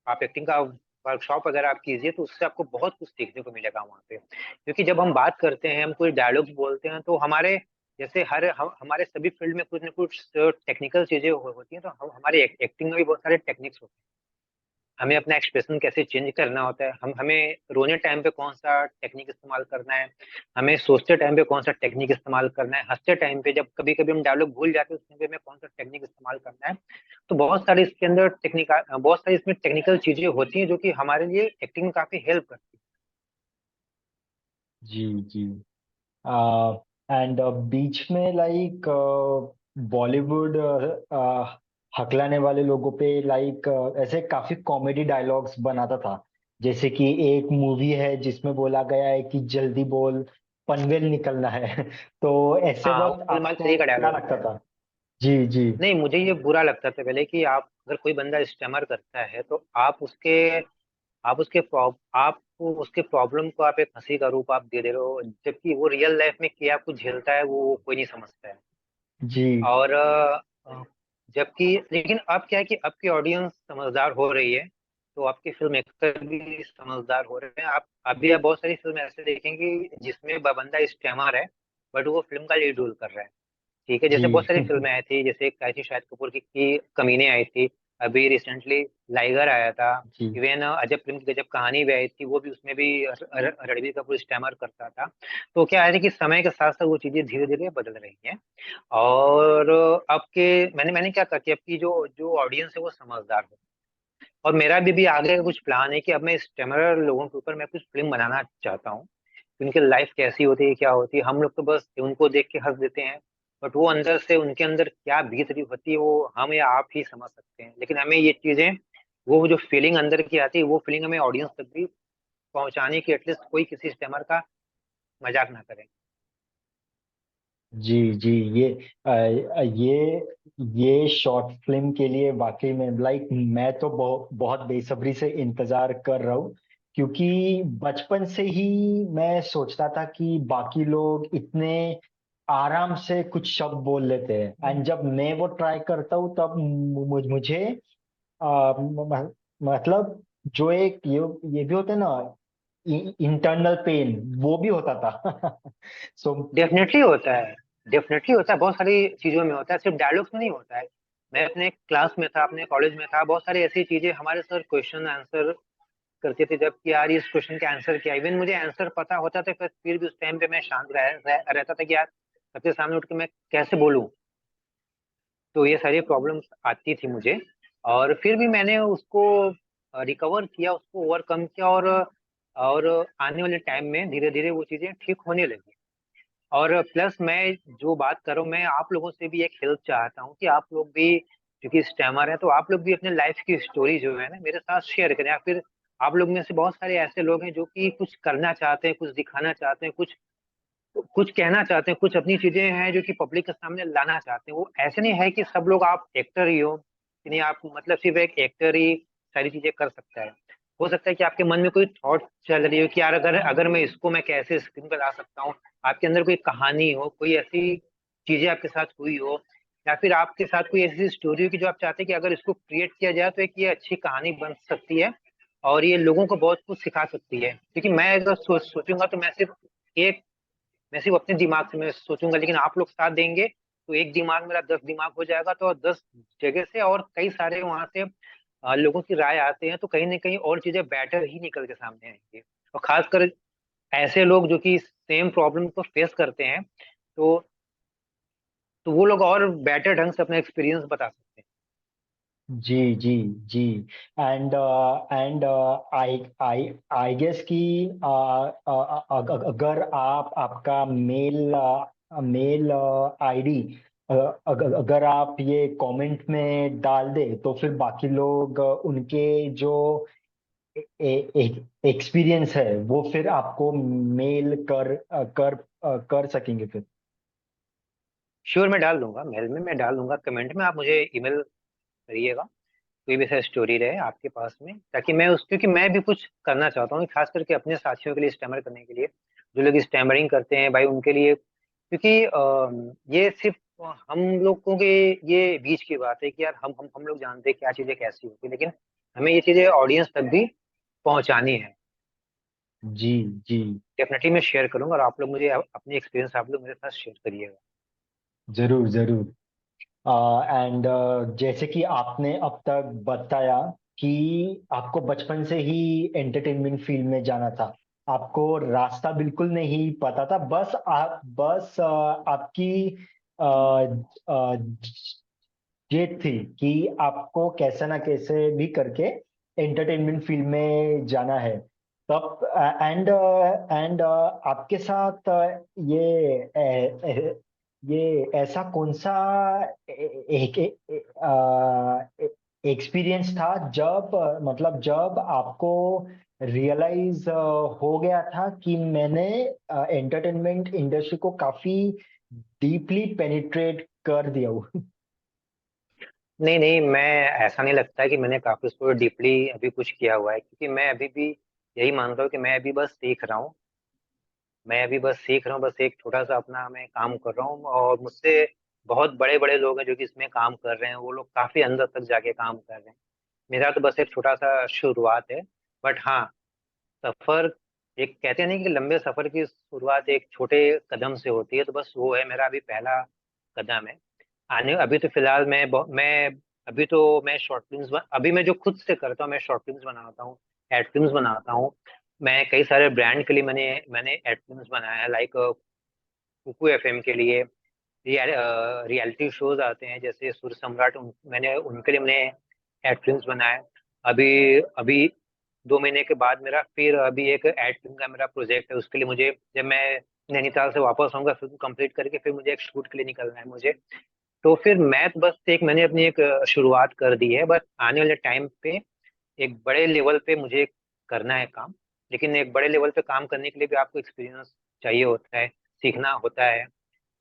आप एक्टिंग का वर्कशॉप अगर आप कीजिए, तो उससे आपको बहुत कुछ सीखने को मिलेगा वहाँ पे। क्योंकि जब हम बात करते हैं, हम कोई डायलॉग्स बोलते हैं, तो हमारे जैसे हमारे सभी फील्ड में कुछ ना कुछ टेक्निकल चीजें होती हैं। तो हमारी एक्टिंग में भी बहुत सारे टेक्निक्स होते हैं। हमें अपना एक्सप्रेशन कैसे चेंज करना होता है, हमें रोने टाइम पे कौन सा टेक्निक इस्तेमाल करना है, हमें सोचते टाइम पे कौन सा टेक्निक इस्तेमाल करना है, हंसते टाइम पे जब कभी कभी हम डायलॉग भूल जाते हैं उस टाइम पे हमें कौन सा टेक्निक इस्तेमाल करना है। तो बहुत सारी इसमें टेक्निकल चीजें होती हैं जो कि हमारे लिए एक्टिंग में काफी हेल्प करती जी जी। एंड बीच में लाइक बॉलीवुड हकलाने वाले लोगों पे लाइक ऐसे काफी कॉमेडी डायलॉग्स बनाता था। जैसे कि एक मूवी है जिसमें बोला गया है कि जल्दी बोल, पनवेल निकलना है। तो है। ऐसे हाँ, वक्त सलमान आपको खान का क्या डायलॉग लगता है। था? जी जी। नहीं, मुझे ये बुरा लगता था पहले कि आप अगर कोई बंदा स्टमर करता है तो आप उसके प्रॉब्लम को आप एक हंसी का रूप आप दे दे रहे हो, जबकि वो रियल लाइफ में क्या कुछ झेलता है वो कोई नहीं समझता है। जी और जबकि लेकिन अब क्या है कि अब की ऑडियंस समझदार हो रही है, तो आपके फिल्म मेकर भी समझदार हो रहे हैं। आप अभी आप बहुत सारी फिल्म ऐसे देखेंगे जिसमें बंदा स्कैमर है, बट वो फिल्म का लीड रोल कर रहा है। ठीक है, जी। जैसे बहुत सारी फिल्में आई थी, जैसे एक आई थी शाहिद कपूर की कमीने आई थी। अभी रिसेंटली लाइगर आया था। जी इवन अजब फिल्म की गजब कहानी भी आई थी, वो भी उसमें भी रणबीर कपूर स्टैमर करता था। तो क्या है कि समय के साथ साथ वो चीजें धीरे धीरे बदल रही हैं। और अब के मैंने मैंने क्या कहा कि अब की जो जो ऑडियंस है वो समझदार है। और मेरा भी आगे का कुछ प्लान है कि अब मैं स्टैमरर लोगों के ऊपर मैं कुछ फिल्म बनाना चाहता हूँ। कि उनकी लाइफ कैसी होती है, क्या होती है। हम लोग तो बस उनको देख के हंस देते हैं, बट वो अंदर से उनके अंदर क्या बीत रही होती है वो हम या आप ही समझ सकते हैं। लेकिन हमें ये चीजें, वो जो फीलिंग अंदर की आती है, वो फीलिंग हमें ऑडियंस तक भी पहुंचाने की, एटलीस्ट कोई किसी स्टेमर का मजाक ना करे। जी जी। ये शॉर्ट फिल्म के लिए वाकई में लाइक मैं तो बहुत बेसब्री से इंतजार कर रहा हूँ, क्योंकि बचपन से ही मैं सोचता था कि बाकी लोग इतने आराम से कुछ शब्द बोल लेते हैं, एंड जब मैं वो ट्राई करता हूँ तब मुझे मतलब जो एक ये भी होता है ना, इंटरनल पेन, वो भी होता था। सो डेफिनेटली होता है, डेफिनेटली होता है, बहुत सारी चीजों में होता है, सिर्फ डायलॉग्स में नहीं होता है। मैं अपने क्लास में था, अपने कॉलेज में था, बहुत सारी ऐसी चीजें हमारे सर क्वेश्चन आंसर करते थे, जब कि यार इस क्वेश्चन का आंसर क्या। इवन मुझे आंसर पता होता था, फिर भी उस टाइम पे मैं शांत रहता था कि यार सबके सामने उठ के मैं कैसे बोलूं। तो ये सारी प्रॉब्लम्स आती थी मुझे। और फिर भी मैंने उसको रिकवर किया, उसको ओवरकम किया। और आने वाले टाइम में धीरे धीरे वो चीजें ठीक होने लगी। और प्लस मैं जो बात कर रहा हूँ, मैं आप लोगों से भी एक हेल्प चाहता हूँ कि आप लोग भी, क्योंकि स्टैमर है, तो आप लोग भी अपने लाइफ की स्टोरी जो है ना मेरे साथ शेयर करें। या फिर आप लोग में से बहुत सारे ऐसे लोग हैं जो कि कुछ करना चाहते हैं, कुछ दिखाना चाहते हैं, कुछ कुछ कहना चाहते हैं, कुछ अपनी चीजें हैं जो कि पब्लिक के सामने लाना चाहते हैं। वो ऐसे नहीं है कि सब लोग आप एक्टर ही हो, कि नहीं आप मतलब सिर्फ एक एक्टर ही सारी चीजें कर सकता है। हो सकता है कि आपके मन में कोई थॉट चल रही हो कि यार अगर अगर मैं इसको मैं कैसे स्क्रीन पर ला सकता हूँ। आपके अंदर कोई कहानी हो, कोई ऐसी चीजें आपके साथ हुई हो, या फिर आपके साथ कोई ऐसी स्टोरी हो कि जो आप चाहते हैं कि अगर इसको क्रिएट किया जाए तो एक ये अच्छी कहानी बन सकती है, और ये लोगों को बहुत कुछ सिखा सकती है। क्योंकि मैं अगर सोचूंगा तो एक मैं सिर्फ अपने दिमाग से मैं सोचूंगा, लेकिन आप लोग साथ देंगे तो एक दिमाग मेरा 10 दिमाग हो जाएगा। तो 10 जगह से और कई सारे वहां से लोगों की राय आते हैं, तो कहीं ना कहीं और चीजें बेटर ही निकल के सामने आएंगे। और खासकर ऐसे लोग जो कि सेम प्रॉब्लम को फेस करते हैं, तो तो वो लोग और बेटर ढंग से अपना एक्सपीरियंस बता सकते हैं। जी जी जी। And I I I guess कि अगर आप आपका मेल आईडी अगर आप ये कमेंट में डाल दे, तो फिर बाकी लोग उनके जो एक्सपीरियंस है वो फिर आपको मेल कर सकेंगे फिर। श्योर, मैं डाल दूंगा, मेल में मैं डाल दूंगा, कमेंट में आप मुझे ईमेल करिएगा। कोई भी ऐसा स्टोरी रहे आपके पास में, ताकि मैं उस, क्योंकि मैं भी कुछ करना चाहता हूँ खास करके अपने साथियों के लिए स्टैमर करने के लिए, जो लोग स्टैमरिंग करते हैं भाई उनके लिए। क्योंकि ये सिर्फ हम लोगों के ये बीच की बात है कि यार हम लोग जानते हैं क्या चीजें कैसी होती है, लेकिन हमें ये चीजें ऑडियंस तक भी पहुंचानी है। जी जी। डेफिनेटली मैं शेयर करूंगा, और आप लोग मुझे अपने एक्सपीरियंस आप लोग मेरे साथ शेयर करिएगा। जरूर जरूर। एंड जैसे कि आपने अब तक बताया कि आपको बचपन से ही एंटरटेनमेंट फील्ड में जाना था, आपको रास्ता बिल्कुल नहीं पता था, बस आपकी जेद थी कि आपको कैसे ना कैसे भी करके एंटरटेनमेंट फील्ड में जाना है। तब एंड आपके साथ ये ऐसा कौन सा एक एक्सपीरियंस था जब मतलब जब आपको रियलाइज हो गया था कि मैंने एंटरटेनमेंट इंडस्ट्री को काफी डीपली पेनिट्रेट कर दिया हूँ। नहीं नहीं, मैं ऐसा नहीं लगता है कि मैंने काफी उसको डीपली अभी कुछ किया हुआ है, क्योंकि मैं अभी भी यही मानता हूँ कि मैं अभी बस सीख रहा हूँ। मैं अभी बस सीख रहा हूँ, बस एक छोटा सा अपना मैं काम कर रहा हूँ, और मुझसे बहुत बड़े बड़े लोग हैं जो कि इसमें काम कर रहे हैं, वो लोग काफी अंदर तक जाके काम कर रहे हैं। मेरा तो बस एक छोटा सा शुरुआत है। बट हाँ, सफर, एक कहते हैं नहीं कि लंबे सफर की शुरुआत एक छोटे कदम से होती है, तो बस वो है मेरा अभी पहला कदम है। आने अभी तो फिलहाल मैं अभी तो मैं शॉर्ट फिल्म्स, अभी मैं जो खुद से करता हूँ, मैं शॉर्ट फिल्म्स बनाता हूँ, एड फिल्म्स बनाता हूँ। मैं कई सारे ब्रांड के लिए मैंने मैंने एड फिल्म्स बनाया है, लाइक कुकू एफएम के लिए। रियलिटी शोज आते हैं जैसे सुर सम्राट, मैंने उनके लिए मैंने एड फिल्म्स बनाए। अभी अभी 2 महीने के बाद मेरा फिर अभी एक एड फिल्म का मेरा प्रोजेक्ट है, उसके लिए मुझे, जब मैं नैनीताल से वापस आऊंगा फिल्म कंप्लीट करके, फिर मुझे एक शूट के लिए निकलना है मुझे। तो फिर मैं तो बस एक मैंने अपनी एक शुरुआत कर दी है, बट आने वाले टाइम पे एक बड़े लेवल पे मुझे करना है काम। लेकिन एक बड़े लेवल पे काम करने के लिए भी आपको एक्सपीरियंस चाहिए होता है, सीखना होता है।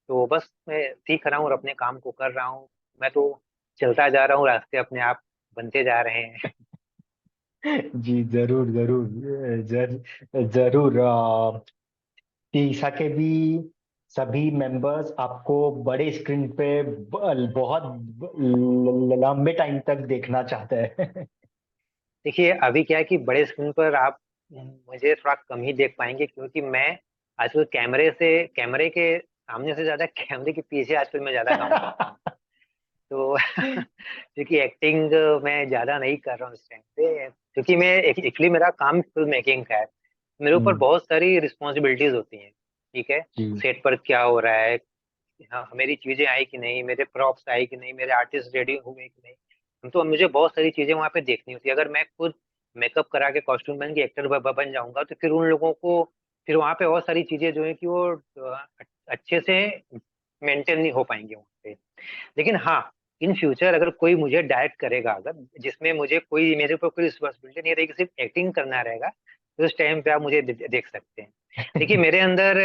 तो बस मैं सीख रहा हूँ और अपने काम को कर रहा हूँ। मैं तो चलता जा रहा हूँ, रास्ते अपने आप बनते जा रहे हैं। जी जरूर जरूर, जरूर टीसा के भी सभी मेंबर्स आपको बड़े स्क्रीन पे बहुत लंबे टाइम तक देखना चाहते हैं। देखिए अभी क्या है कि बड़े स्क्रीन पर आप मुझे थोड़ा कम ही देख पाएंगे, क्योंकि मैं आजकल कैमरे के सामने से ज्यादा कैमरे के पीछे आजकल मैं ज्यादा काम करता हूँ। तो क्योंकि एक्टिंग मैं ज्यादा नहीं कर रहा हूँ इस टाइम पे, क्योंकि मैं एक्चुअली मेरा काम फिल्म मेकिंग का है। मेरे ऊपर हम्म, बहुत सारी रिस्पॉन्सिबिलिटीज होती हैं। ठीक है, जी सेट पर क्या हो रहा है, हाँ मेरी चीजें आई कि नहीं, मेरे प्रॉप्स आई कि नहीं, मेरे आर्टिस्ट रेडी हुए कि नहीं। तो मुझे बहुत सारी चीजें वहां पे देखनी होती है। अगर मैं खुद मेकअप करा के कॉस्ट्यूम पहन के एक्टर बन जाऊंगा, तो फिर उन लोगों को, फिर वहां पे और सारी चीजें जो है कि वो अच्छे से मेंटेन नहीं हो पाएंगे वहां पे। लेकिन हाँ, इन फ्यूचर अगर कोई मुझे डायरेक्ट करेगा, अगर जिसमें मुझे कोई, मेरे ऊपर कोई रिस्पॉन्सिबिलिटी नहीं रहेगी, सिर्फ एक्टिंग करना रहेगा, तो उस टाइम पे आप मुझे देख सकते हैं। देखिए मेरे अंदर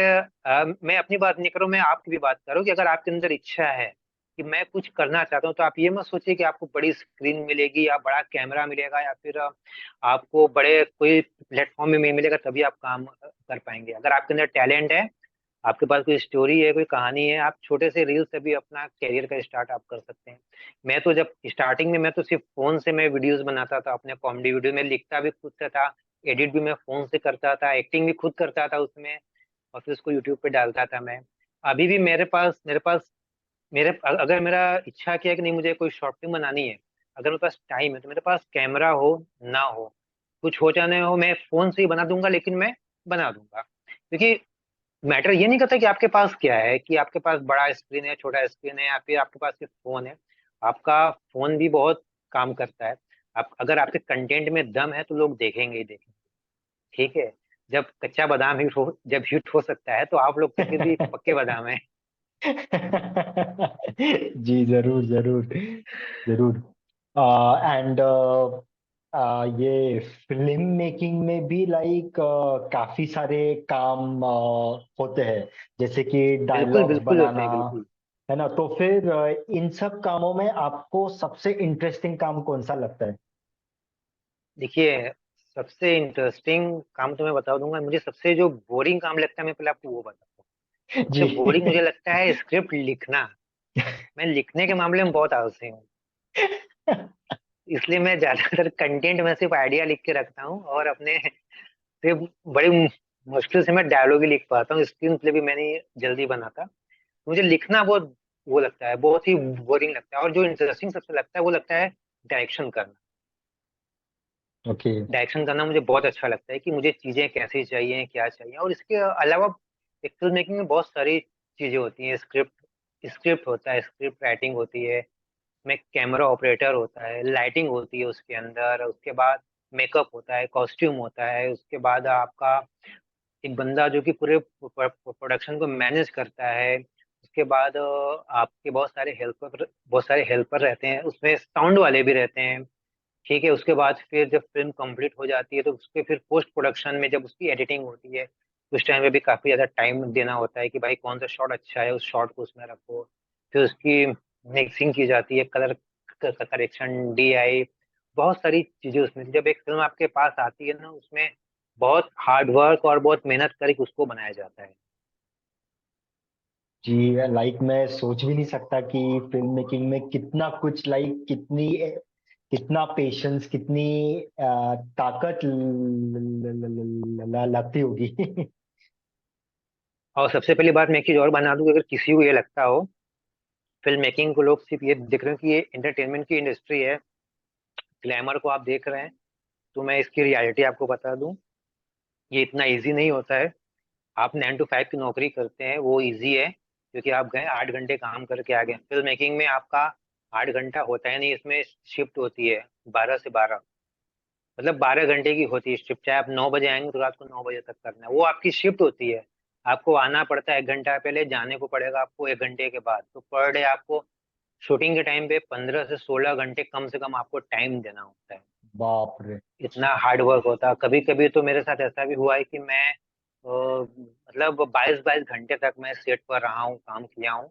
मैं अपनी बात नहीं करूँ, मैं आपकी भी बात करूँ, कि अगर आपके अंदर इच्छा है कि मैं कुछ करना चाहता हूँ, तो आप ये मत सोचिए कि आपको बड़ी स्क्रीन मिलेगी या बड़ा कैमरा मिलेगा या फिर आपको बड़े कोई प्लेटफॉर्म में मिलेगा तभी आप काम कर पाएंगे। अगर आपके अंदर टैलेंट है, आपके पास कोई स्टोरी है, कोई कहानी है, आप छोटे से रील से भी अपना करियर का स्टार्ट आप कर सकते हैं। मैं तो जब स्टार्टिंग में, मैं तो सिर्फ फोन से मैं वीडियोस बनाता था, अपने कॉमेडी वीडियो में लिखता भी खुद से था, एडिट भी मैं फोन से करता था, एक्टिंग भी खुद करता था उसमें, और फिर उसको यूट्यूब पे डालता था मैं। अभी भी मेरे पास अगर मेरा इच्छा किया कि नहीं मुझे कोई शॉर्ट फिल्म बनानी है, अगर मेरे पास टाइम है, तो मेरे पास कैमरा हो ना हो, कुछ हो जाने हो, मैं फोन से ही बना दूंगा, लेकिन मैं बना दूंगा। क्योंकि मैटर ये नहीं करता कि आपके पास क्या है, कि आपके पास बड़ा स्क्रीन है, छोटा स्क्रीन है, या फिर आपके पास सिर्फ फोन है। आपका फोन भी बहुत काम करता है। आप अगर आपके कंटेंट में दम है तो लोग देखेंगे ही देखेंगे। ठीक है, जब कच्चा बादाम जब हिट हो सकता है, तो आप लोग तो फिर भी पक्के बादाम है। जी जरूर जरूर जरूर। एंड ये फिल्म मेकिंग में भी लाइक काफी सारे काम होते हैं, जैसे कि बिल्कुल डायलॉग्स बिल्कुल होते बनाना, हैं, बिल्कुल। है ना? तो फिर इन सब कामों में आपको सबसे इंटरेस्टिंग काम कौन सा लगता है? देखिए सबसे इंटरेस्टिंग काम तो मैं बता दूंगा, मुझे सबसे जो बोरिंग काम लगता है मैं पहले आपको वो बताता हूँ। जी। सबसे बोरिंग मुझे लगता है स्क्रिप्ट लिखना। मैं लिखने के मामले में बहुत आलसी हूँ, इसलिए मैं ज्यादातर कंटेंट में सिर्फ आइडिया लिख के रखता हूँ, और अपने सिर्फ बड़ी मुश्किल से मैं डायलॉग ही लिख पाता हूँ, स्क्रीन प्ले भी मैंने जल्दी बनाता। मुझे लिखना बहुत वो लगता है, बहुत ही बोरिंग लगता है। और जो इंटरेस्टिंग सबसे लगता है वो लगता है डायरेक्शन करना। ओके। डायरेक्शन करना मुझे बहुत अच्छा लगता है, कि मुझे चीजें कैसी चाहिए, क्या चाहिए। और इसके अलावा एक फिल्म मेकिंग में बहुत सारी चीजें होती हैं। स्क्रिप्ट स्क्रिप्ट होता है, स्क्रिप्ट राइटिंग होती है, में कैमरा ऑपरेटर होता है, लाइटिंग होती है उसके अंदर, उसके बाद मेकअप होता है, कॉस्ट्यूम होता है, उसके बाद आपका एक बंदा जो कि पूरे प्रोडक्शन को मैनेज करता है। उसके बाद आपके बहुत सारे हेल्पर रहते हैं उसमें, साउंड वाले भी रहते हैं। ठीक है, उसके बाद फिर जब फिल्म कंप्लीट हो जाती है, तो उसके फिर पोस्ट प्रोडक्शन में जब उसकी एडिटिंग होती है, उस टाइम पे भी काफी ज्यादा टाइम देना होता है, कि भाई कौन सा शॉट अच्छा है, उस शॉट को उसमें रखो। फिर उसकी मिक्सिंग की जाती है, कलर करेक्शन, डीआई, बहुत सारी चीजें उसमें। जब एक फिल्म आपके पास आती है ना, उसमें बहुत हार्ड वर्क और बहुत मेहनत करके उसको बनाया जाता है। जी, लाइक मैं सोच भी नहीं सकता कि फिल्म मेकिंग में कितना कुछ, लाइक कितना पेशेंस, कितनी ताकत लगती होगी। और सबसे पहली बात मैं एक चीज और बना दूं कि अगर किसी को ये लगता हो फिल्म मेकिंग को लोग सिर्फ ये देख रहे हो कि ये एंटरटेनमेंट की इंडस्ट्री है, ग्लैमर को आप देख रहे हैं, तो मैं इसकी रियलिटी आपको बता दूं, ये इतना इजी नहीं होता है। आप 9 to 5 की नौकरी करते हैं वो इजी है, क्योंकि आप गए 8 घंटे काम करके आ गए। फिल्म मेकिंग में आपका 8 घंटा होता है नहीं, इसमें शिफ्ट होती है 12 से 12, मतलब 12 घंटे की होती है शिफ्ट। चाहे आप 9 बजे आएंगे तो रात को 9 बजे तक करना है, वो आपकी शिफ्ट होती है। आपको आना पड़ता है 1 घंटा पहले, जाने को पड़ेगा आपको 1 घंटे के बाद। तो पर डे आपको शूटिंग के टाइम पे 15 से 16 घंटे कम से कम आपको टाइम देना होता है। बाप रे। इतना हार्ड वर्क होता है। कभी कभी तो मेरे साथ ऐसा भी हुआ है कि मैं मतलब 22-22 घंटे तक मैं सेट पर रहा हूँ, काम किया हूँ।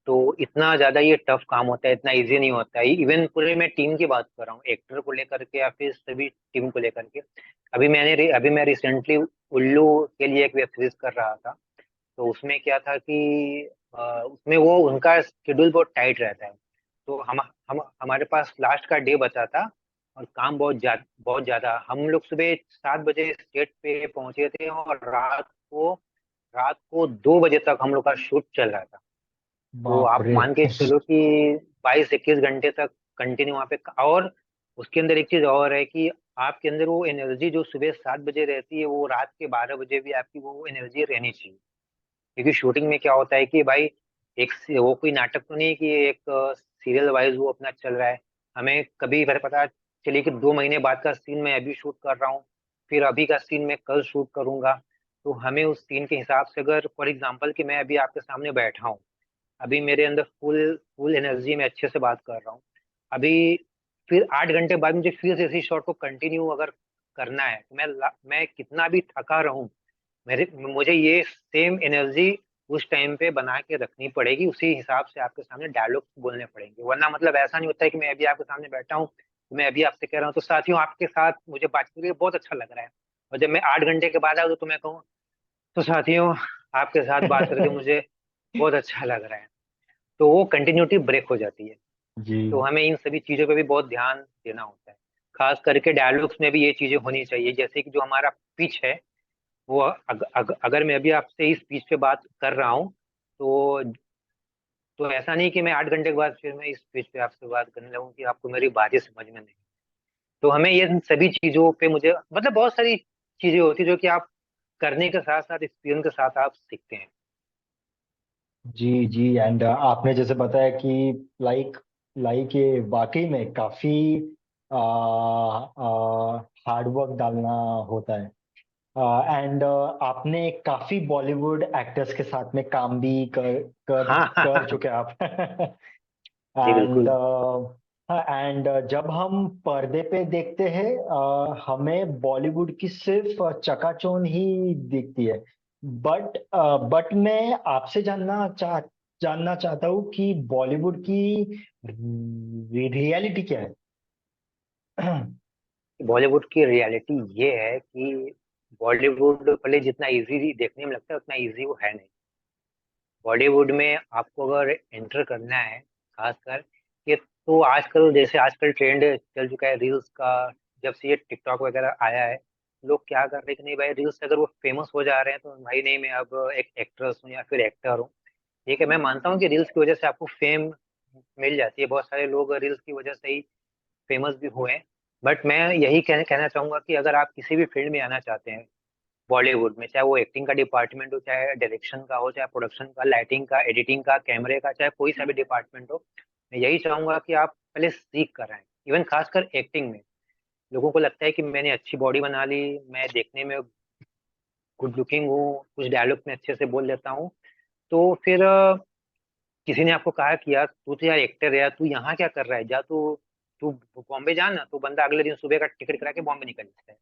तो इतना ज्यादा ये टफ काम होता है, इतना इजी नहीं होता है। इवन पूरे मैं टीम की बात कर रहा हूँ, एक्टर को लेकर के या फिर सभी टीम को लेकर के। अभी मैं रिसेंटली उल्लू के लिए एक वेब सीरीज कर रहा था। तो उसमें क्या था कि उसमें वो उनका शेड्यूल बहुत टाइट रहता है। तो हम हमारे पास लास्ट का डे बचा था, और काम बहुत ज्यादा। हम लोग सुबह 7 बजे सेट पे पहुंचे थे, और रात को 2 बजे तक हम लोग का शूट चल रहा था। तो बाप आप रे। मान के चलो कि 22-21 घंटे तक कंटिन्यू वहाँ पे। और उसके अंदर एक चीज और है कि आपके अंदर वो एनर्जी जो सुबह 7 बजे रहती है, वो रात के 12 बजे भी आपकी वो एनर्जी रहनी चाहिए। क्योंकि शूटिंग में क्या होता है कि भाई वो कोई नाटक तो नहीं है कि एक सीरियल वाइज वो अपना चल रहा है। हमें कभी पता चले कि 2 महीने बाद का सीन मैं अभी शूट कर रहा हूँ, फिर अभी का सीन मैं कल शूट करूंगा। तो हमें उस सीन के हिसाब से, अगर फॉर एग्जाम्पल कि मैं अभी आपके सामने बैठा हूँ, अभी मेरे अंदर फुल फुल एनर्जी में अच्छे से बात कर रहा हूँ, अभी फिर 8 घंटे बाद मुझे फिर से इसी शॉट को कंटिन्यू अगर करना है, तो मैं कितना भी थका रहूं, मेरे मुझे ये सेम एनर्जी उस टाइम पे बना के रखनी पड़ेगी। उसी हिसाब से आपके सामने डायलॉग बोलने पड़ेंगे, वरना मतलब ऐसा नहीं होता है कि मैं अभी आपके सामने बैठा हूँ तो मैं अभी आपसे कह रहा हूँ तो साथियों आपके साथ मुझे बात करके बहुत अच्छा लग रहा है, और जब मैं 8 घंटे के बाद आऊँ तो मैं कहूँ तो साथियों आपके साथ बात करके मुझे बहुत अच्छा लग रहा है। तो वो कंटिन्यूटी ब्रेक हो जाती है। जी तो हमें इन सभी चीजों पे भी बहुत ध्यान देना होता है। खास करके डायलॉग्स में भी ये चीजें होनी चाहिए, जैसे कि जो हमारा पिच है, वो अगर मैं अभी आपसे इस स्पीच पे बात कर रहा हूँ, तो ऐसा नहीं कि मैं 8 घंटे के बाद फिर मैं इस स्पीच पे आपसे बात करने लगूँ कि आपको मेरी बातें समझ में नहीं। तो हमें ये इन सभी चीजों पे मुझे मतलब बहुत सारी चीजें होती है जो कि आप करने के साथ साथ, एक्सपीरियंस के साथ आप सीखते हैं। जी जी। एंड आपने जैसे बताया कि लाइक लाइक ये वाकई में काफी हार्ड वर्क डालना होता है। एंड आपने काफी बॉलीवुड एक्टर्स के साथ में काम भी कर हाँ हाँ कर हाँ। चुके हैं आप। जी एंड बिल्कुल। एंड जब हम पर्दे पे देखते हैं, हमें बॉलीवुड की सिर्फ चकाचौंध ही दिखती है। बट मैं आपसे जानना चाहता हूँ कि बॉलीवुड की रियलिटी क्या है। बॉलीवुड की रियलिटी ये है कि बॉलीवुड भले जितना इजी देखने में लगता है उतना इजी वो है नहीं। बॉलीवुड में आपको अगर एंटर करना है, खासकर ये, तो आजकल जैसे आजकल ट्रेंड चल चुका है रील्स का। जब से ये टिकटॉक वगैरह आया है, लोग क्या कर रहे हैं कि नहीं भाई रील्स से अगर वो फेमस हो जा रहे हैं तो भाई नहीं मैं अब एक एक्ट्रेस हूँ या फिर एक्टर हूँ। ठीक है, मैं मानता हूँ कि रील्स की वजह से आपको फेम मिल जाती है, बहुत सारे लोग रील्स की वजह से ही फेमस भी हुए हैं। बट मैं यही कहना चाहूंगा कि अगर आप किसी भी फील्ड में आना चाहते हैं बॉलीवुड में, चाहे वो एक्टिंग का डिपार्टमेंट हो, चाहे डायरेक्शन का हो, चाहे प्रोडक्शन का, लाइटिंग का, एडिटिंग का, कैमरे का, चाहे कोई सा भी डिपार्टमेंट हो, मैं यही चाहूंगा कि आप पहले सीख कर आए। इवन खासकर एक्टिंग में लोगों को लगता है कि मैंने अच्छी बॉडी बना ली, मैं देखने में गुड लुकिंग हूँ, कुछ डायलॉग में अच्छे से बोल लेता हूँ, तो फिर किसी ने आपको कहा कि यार तू तो यार एक्टर है यार, तू यहाँ क्या कर रहा है, जा तू तू बॉम्बे जा ना, तो बंदा अगले दिन सुबह का टिकट करा के बॉम्बे निकल जाता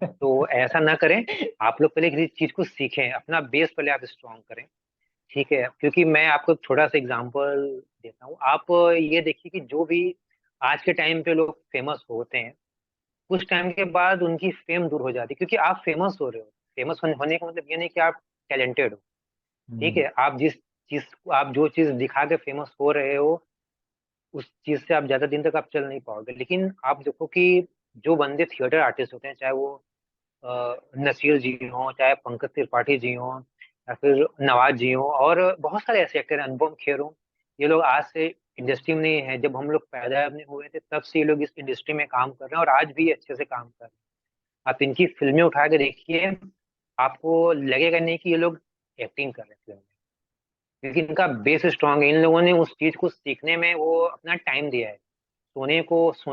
है। तो ऐसा ना करें। आप लोग पहले किसी चीज को सीखें, अपना बेस पहले आप स्ट्रॉन्ग करें। ठीक है, क्योंकि मैं आपको थोड़ा सा एग्जांपल देता हूँ। आप ये देखिए कि जो भी आज के टाइम पे लोग फेमस होते हैं, कुछ टाइम के बाद उनकी फेम दूर हो जाती है, क्योंकि आप फेमस हो रहे हो। फेमस होने का मतलब ये नहीं कि आप टैलेंटेड हो। ठीक हम्म, है, आप जिस चीज, आप जो चीज दिखा के फेमस हो रहे हो उस चीज से आप ज्यादा दिन तक आप चल नहीं पाओगे। लेकिन आप देखो कि जो बंदे थिएटर आर्टिस्ट होते हैं, चाहे वो नसीर जी हो, चाहे पंकज त्रिपाठी जी हो, या फिर नवाज जी हो, और बहुत सारे ऐसे एक्टर हैं, अनुपम खेर हो, ये लोग आज से इंडस्ट्री में नहीं है, जब हम लोग पैदा अपने हुए थे तब से ये लोग इस इंडस्ट्री में काम कर रहे हैं और आज भी अच्छे से काम कर रहे हैं। आप इनकी फिल्में उठा के देखिए, आपको लगेगा नहीं कि ये लोग एक्टिंग कर रहे हैं फिल्म में, क्योंकि इनका बेस स्ट्रांग है। इन लोगों ने उस चीज को सीखने में वो अपना टाइम दिया है। सोने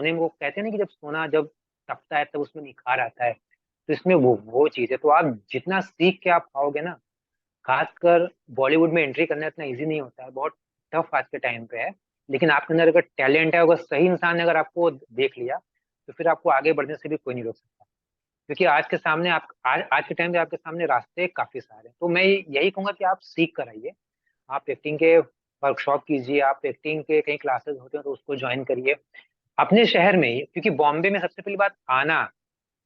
में वो कहते हैं ना कि जब सोना जब तपता है तब उसमें निखार आता है, तो इसमें वो चीज है। तो आप जितना सीख के आप पाओगे ना, खासकर बॉलीवुड में एंट्री करना इतना इजी नहीं होता है, बहुत टफ आज के टाइम पे है। लेकिन आपके अंदर अगर टैलेंट है, अगर सही इंसान ने अगर आपको देख लिया, तो फिर आपको आगे बढ़ने से भी कोई नहीं रोक सकता। क्योंकि आज के सामने आज के टाइम पे आपके सामने रास्ते काफी सारे हैं। तो मैं यही कहूंगा कि आप सीख कर आइए, आप एक्टिंग के वर्कशॉप कीजिए, आप एक्टिंग के कहीं क्लासेस होते हैं तो उसको ज्वाइन करिए अपने शहर में ही। क्योंकि बॉम्बे में सबसे पहली बात आना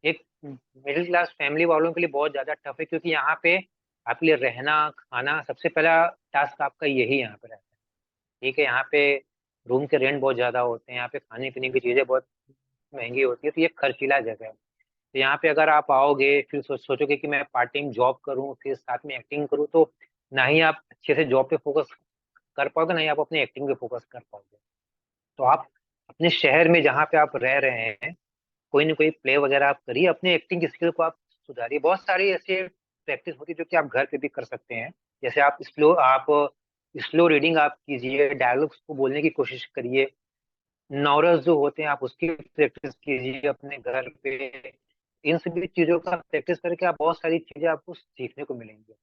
एक मिडिल क्लास फैमिली वालों के लिए बहुत ज्यादा टफ है, क्योंकि यहाँ पे आपके लिए रहना खाना सबसे पहला टास्क आपका यही यहाँ पे रहता है। ठीक है, यहाँ पे रूम के रेंट बहुत ज्यादा होते हैं, यहाँ पे खाने पीने की चीजें बहुत महंगी होती है, तो ये खर्चीला जगह है। तो यहाँ पे अगर आप आओगे फिर सोचोगे कि मैं पार्ट टाइम जॉब करूँ फिर साथ में एक्टिंग करूँ, तो ना ही आप अच्छे से जॉब पे फोकस कर पाओगे, ना ही आप अपने एक्टिंग पे फोकस कर पाओगे। तो आप अपने शहर में जहाँ पे आप रह रहे हैं कोई ना कोई प्ले वगैरह आप करिए, अपने एक्टिंग स्किल को आप सुधारिए। बहुत सारी ऐसी प्रैक्टिस होती है जो कि आप घर पे भी कर सकते हैं। जैसे आप स्लो रीडिंग आप कीजिए, डायलॉग्स को बोलने की कोशिश करिए, नॉरस जो होते हैं आप उसकी प्रैक्टिस कीजिए अपने घर पे। इन सभी चीजों का प्रैक्टिस करके आप बहुत सारी चीजें आपको सीखने को मिलेंगी।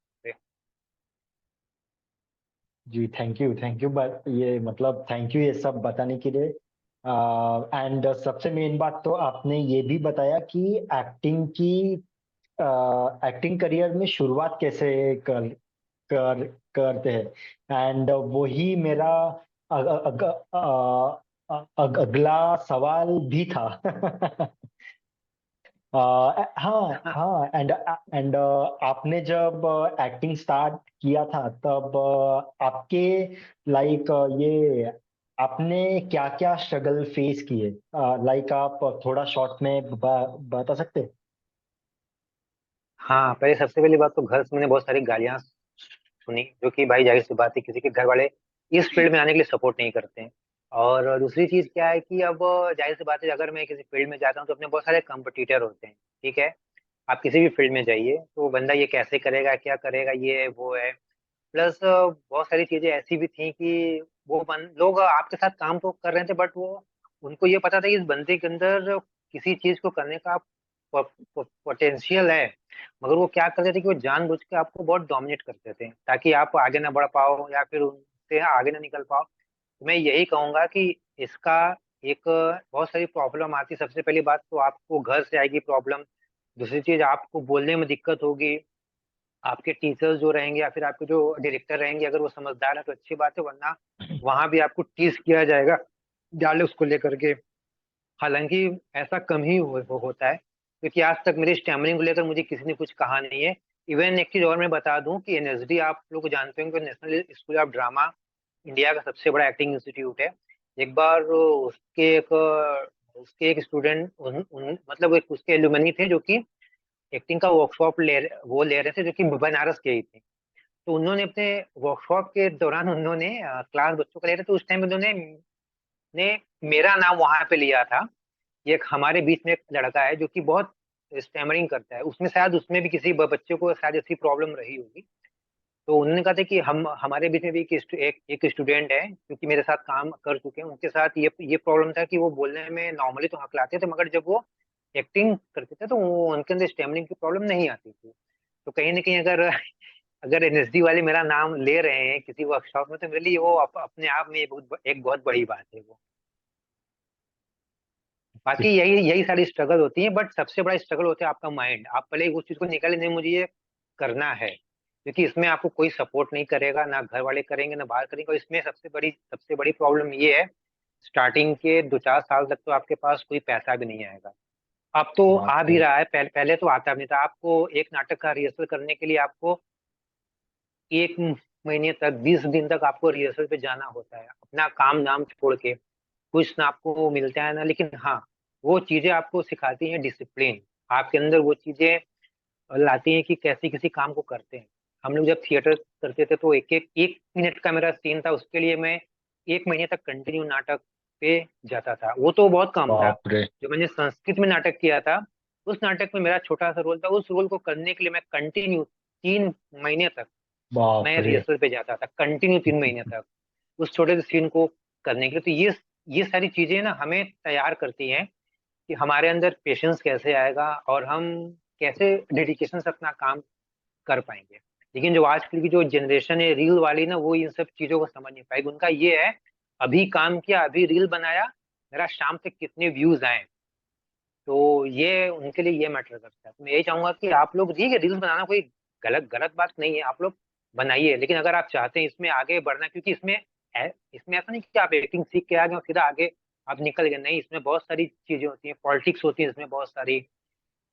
जी थैंक यू, बट ये मतलब थैंक यू ये सब बताने के लिए। एंड सबसे मेन बात तो आपने ये भी बताया कि एक्टिंग की एक्टिंग करियर में शुरुआत कैसे कर कर करते हैं। एंड वही मेरा अगला सवाल भी था। हाँ हाँ, एंड आपने जब एक्टिंग स्टार्ट किया था तब आपके लाइक ये आपने क्या क्या स्ट्रगल फेस किए, लाइक आप थोड़ा शॉर्ट में बता सकते हैं? हाँ, पहले सबसे पहली बात तो घर से मैंने बहुत सारी गालियां सुनी, जो कि भाई जाहिर सी बात है किसी के घर वाले इस फील्ड में आने के लिए सपोर्ट नहीं करते हैं। और दूसरी चीज क्या है कि अब जाहिर सी बात है अगर मैं किसी फील्ड में जाता हूँ तो अपने बहुत सारे कंपटीटर होते हैं। ठीक है, आप किसी भी फील्ड में जाइए तो बंदा ये कैसे करेगा क्या करेगा ये है, वो है। प्लस बहुत सारी चीजें ऐसी भी थी कि लोग आपके साथ काम तो कर रहे थे, बट वो उनको ये पता था कि इस बंदे के अंदर किसी चीज को करने का पोटेंशियल है, मगर वो क्या करते थे कि वो जानबूझ के आपको बहुत डोमिनेट करते थे ताकि आप आगे ना बढ़ पाओ या फिर उनसे आगे ना निकल पाओ। तो मैं यही कहूंगा कि इसका एक बहुत सारी प्रॉब्लम आती है। सबसे पहली बात तो आपको घर से आएगी प्रॉब्लम, दूसरी चीज आपको बोलने में दिक्कत होगी, आपके टीचर्स जो रहेंगे या फिर आपके जो डायरेक्टर रहेंगे अगर वो समझदार है तो अच्छी बात है, वरना वहां भी आपको टीज किया जाएगा डायलॉग्स को लेकर के। हालांकि ऐसा कम ही होता है, क्योंकि आज तक मेरी स्टैमरिंग को लेकर मुझे किसी ने कुछ कहा नहीं है। इवन एक चीज और मैं बता दूं कि एनएसडी आप लोग जानते होंगे, national school of drama India का सबसे बड़ा एक्टिंग इंस्टीट्यूट है। एक बार उसके एक स्टूडेंट मतलब एक उसके एलुमनी थे जो कि एक्टिंग का वर्कशॉप ले रहे थे, जो कि बनारस के ही थे। तो उन्होंने अपने वर्कशॉप के दौरान उन्होंने क्लास बच्चों का ले रहे थे, उस टाइम उन्होंने ने मेरा नाम वहां पे लिया था। ये एक हमारे बीच में एक लड़का है जो कि बहुत स्टैमरिंग करता है, उसमें शायद उसमें भी किसी बच्चे को शायद ऐसी प्रॉब्लम रही होगी। तो उन्होंने कहा था कि हम हमारे बीच में भी एक स्टूडेंट है जो कि मेरे साथ काम कर चुके हैं, उनके साथ ये प्रॉब्लम था कि वो बोलने में नॉर्मली तो हकलाते थे, मगर जब वो एक्टिंग करते थे तो वो उनके अंदर स्टैमरिंग की प्रॉब्लम नहीं आती थी। तो कहीं ना कहीं अगर अगर एनएसडी वाले मेरा नाम ले रहे हैं किसी वर्कशॉप में, तो मेरे लिए वो अपने आप में एक बहुत बड़ी बात है वो। बाकी यही यही सारी स्ट्रगल होती है, बट सबसे बड़ा स्ट्रगल होता है आपका माइंड। आप पहले उस चीज को निकाले, नहीं मुझे ये करना है, क्योंकि इसमें आपको कोई सपोर्ट नहीं करेगा, ना घर वाले करेंगे ना बाहर करेंगे। और इसमें सबसे बड़ी प्रॉब्लम ये है, स्टार्टिंग के 2-4 साल तक तो आपके पास कोई पैसा भी नहीं आएगा। अब तो बात आ भी तो रहा है, पहले तो आता भी नहीं था। आपको एक नाटक का रिहर्सल करने के लिए आपको एक महीने तक, 20 दिन तक आपको रिहर्सल पे जाना होता है, अपना काम नाम छोड़ के। कुछ ना आपको मिलता है ना, लेकिन हाँ, वो चीजें आपको सिखाती हैं डिसिप्लिन। आपके अंदर वो चीजें लाती हैं कि कैसे किसी काम को करते हैं। हम लोग जब थिएटर करते थे तो एक मिनट का मेरा सीन था, उसके लिए मैं 1 महीने तक कंटिन्यू नाटक पे जाता था। वो तो बहुत कम था। बाप रे। जो मैंने संस्कृत में नाटक किया था, उस नाटक में मेरा छोटा सा रोल था। उस रोल को करने के लिए मैं कंटिन्यू 3 महीने तक बाप मैं रे। रिहर्सल पे जाता था, कंटिन्यू 3 महीने तक, उस छोटे से सीन को करने के लिए। तो ये सारी चीजें ना हमें तैयार करती हैं कि हमारे अंदर पेशेंस कैसे आएगा और हम कैसे डेडिकेशन से अपना काम कर पाएंगे। लेकिन जो आजकल की जो जनरेशन है रील वाली ना, वो इन सब चीजों को समझ नहीं पाएगी। उनका ये है, अभी काम किया, अभी रील बनाया, मेरा शाम तक कितने व्यूज आए। तो ये उनके लिए ये मैटर करता है। तो मैं यही चाहूंगा कि आप लोग, ठीक है, रील्स बनाना कोई गलत गलत बात नहीं है, आप लोग बनाइए, लेकिन अगर आप चाहते हैं इसमें आगे बढ़ना, क्योंकि इसमें ऐसा नहीं कि आप एक्टिंग सीख के आ गए और सीधा आगे आप निकल गए, नहीं, इसमें बहुत सारी चीजें होती हैं, पॉलिटिक्स होती है इसमें बहुत सारी।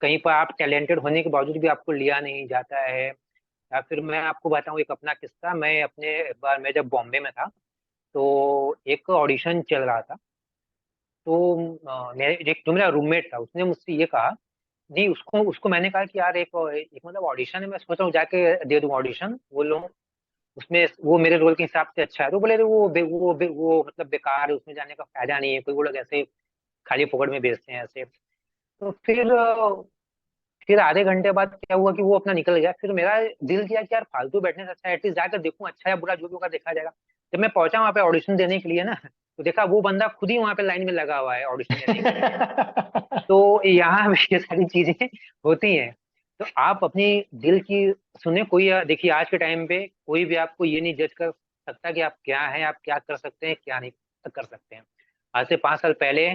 कहीं पर आप टैलेंटेड होने के बावजूद भी आपको लिया नहीं जाता है। या फिर मैं आपको बताऊं एक अपना किस्सा, मैं अपने एक बार मैं जब बॉम्बे में था, तो एक ऑडिशन चल रहा था। तो मेरे एक जो मेरा रूममेट था, उसने मुझसे ये कहा, नहीं, उसको उसको मैंने कहा कि यार एक एक मतलब ऑडिशन है, मैं सोच रहा हूँ जाके दे दूँ ऑडिशन, वो लोग उसमें वो मेरे रोल के हिसाब से अच्छा है। तो बोले वो मतलब बेकार है, उसमें जाने का फायदा नहीं है, कोई वो लोग ऐसे खाली फोकट में बेचते हैं ऐसे। तो फिर आधे घंटे बाद क्या हुआ कि वो अपना निकल गया। फिर मेरा दिल किया कि यार फालतू बैठने से अच्छा है एटलीस्ट जाकर देखूं, अच्छा या बुरा जो भी होगा देखा जाएगा। जब मैं पहुंचा वहां पे ऑडिशन देने के लिए ना, तो देखा वो बंदा खुद ही वहां पे लाइन में लगा हुआ है ऑडिशन देने के लिए। तो यहाँ भी ये सारी चीजें होती हैं। तो आप अपनी दिल की सुने। कोई देखिए, आज के टाइम पे कोई भी आपको ये नहीं जज कर सकता कि आप क्या हैं, आप क्या कर सकते हैं, क्या नहीं कर सकते हैं। आज से 5 साल पहले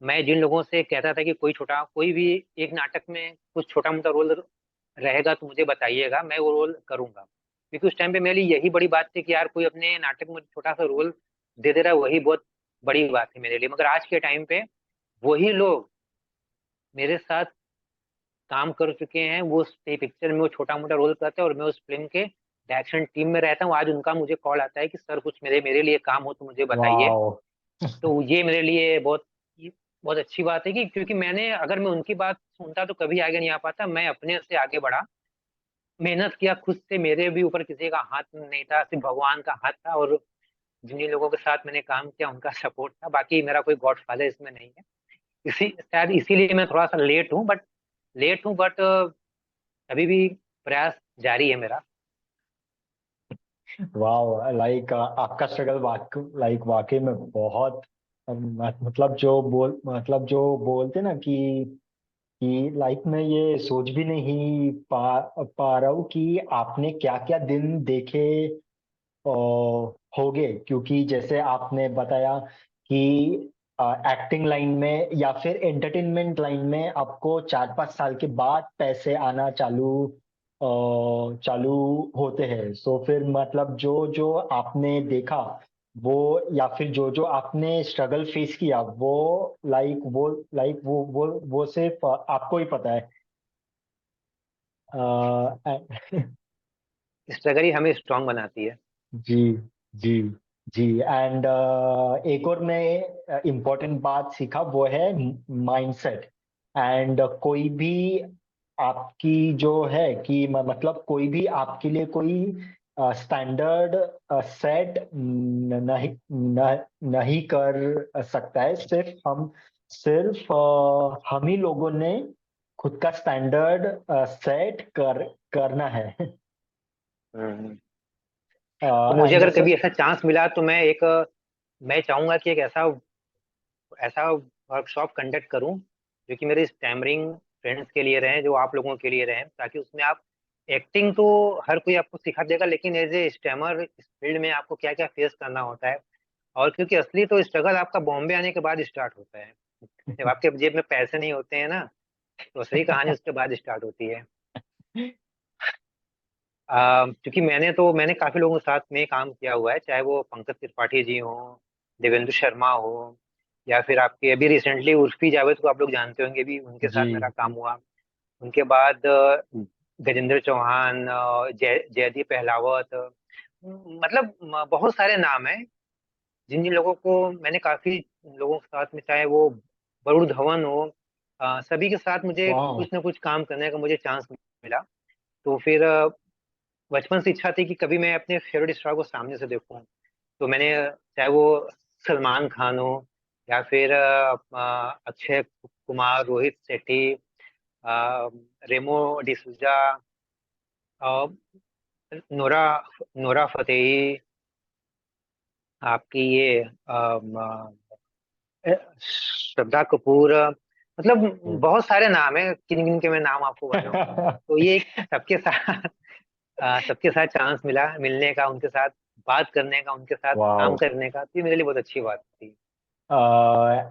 मैं जिन लोगों से कहता था कि कोई भी एक नाटक में कुछ छोटा मोटा रोल रहेगा तो मुझे बताइएगा, मैं वो रोल करूंगा। क्योंकि उस टाइम पे मेरे लिए यही बड़ी बात थी कि यार कोई अपने नाटक में छोटा सा रोल दे रहा है, वही बहुत बड़ी बात है मेरे लिए। मगर आज के टाइम पे वही लोग मेरे साथ काम कर चुके हैं, वो उस पिक्चर में वो छोटा मोटा रोल करते हैं और मैं उस फिल्म के डायरेक्शन टीम में रहता हूँ। आज उनका मुझे कॉल आता है कि सर कुछ मेरे मेरे लिए काम हो तो मुझे बताइए। वाओ। तो ये मेरे लिए बहुत अच्छी बात है कि क्योंकि मैंने, अगर मैं उनकी बात सुनता तो कभी आगे नहीं आ पाता। मैं अपने से आगे बढ़ा, मेहनत किया खुद से, मेरे भी ऊपर किसी का हाथ नहीं था, सिर्फ भगवान का हाथ था। और जिन लोगों के साथ मैंने काम किया उनका सपोर्ट था, बाकी मेरा कोई गॉड फादर इसमें नहीं है। इसी शायद इसीलिए मैं थोड़ा सा लेट हूँ बट अभी भी प्रयास जारी है मेरा। वाओ, लाइक आपका स्ट्रगल लाइक वाकई में बहुत मतलब जो बोलते ना कि लाइक मैं ये सोच भी नहीं पा रहा हूँ कि आपने क्या क्या दिन देखे होगे, क्योंकि जैसे आपने बताया कि एक्टिंग लाइन में या फिर एंटरटेनमेंट लाइन में आपको 4-5 साल के बाद पैसे आना चालू होते हैं। सो फिर मतलब जो जो आपने देखा वो, या फिर जो जो आपने स्ट्रगल फेस किया वो, वो सिर्फ आपको ही पता है। स्ट्रगल ही हमें स्ट्रांग बनाती है। जी, जी, जी। एंड एक और मैं इम्पोर्टेंट बात सीखा, वो है माइंडसेट। एंड कोई भी आपकी जो है कि मतलब कोई भी आपके लिए कोई स्टैंडर्ड सेट नहीं कर सकता है। सिर्फ हम ही लोगों ने खुद का स्टैंडर्ड सेट करना है। हम्म। तो मुझे एंड अगर जैसे कभी ऐसा चांस मिला तो मैं चाहूंगा कि एक ऐसा ऐसा वर्कशॉप कंडक्ट करूं जो कि मेरे स्टैमरिंग फ्रेंड्स के लिए रहे, जो आप लोगों के लिए रहे, ताकि उसमें आप एक्टिंग तो हर कोई आपको सिखा देगा, लेकिन एज ए स्टैमर इस फील्ड में आपको क्या क्या फेस करना होता है। और क्योंकि असली तो स्ट्रगल आपका बॉम्बे आने के बाद स्टार्ट होता है, जब आपके जेब में पैसे नहीं होते हैं ना, तो असली कहानी उसके बाद स्टार्ट होती है। क्योंकि मैंने काफी लोगों के साथ में काम किया हुआ है, चाहे वो पंकज त्रिपाठी जी हो, देवेंद्र शर्मा हो, या फिर आपके अभी रिसेंटली उर्फी जावेद को आप लोग जानते होंगे, भी उनके साथ जी, मेरा काम हुआ। उनके बाद गजेंद्र चौहान, जयदीप अहलावत, मतलब बहुत सारे नाम हैं जिन जिन लोगों को मैंने काफी लोगों के साथ में, चाहे वो वरुण धवन हो, सभी के साथ मुझे वाह। कुछ ना कुछ काम करने का मुझे चांस मिला। तो फिर बचपन से इच्छा थी कि कभी मैं अपने फेवरेट स्टार को सामने से देखूं। तो मैंने, चाहे वो सलमान खान हो, या फिर अक्षय कुमार, रोहित शेट्टी, अ, रेमो डिसूजा, अ, नोरा नोरा फतेही, आपकी ये श्रद्धा कपूर, मतलब बहुत सारे नाम है, किन किन के मैं नाम आपको बताऊं। तो ये एक सबके साथ चांस मिला मिलने का, उनके साथ बात करने का, उनके साथ काम वाह। करने का, तो ये मेरे लिए बहुत अच्छी बात थी।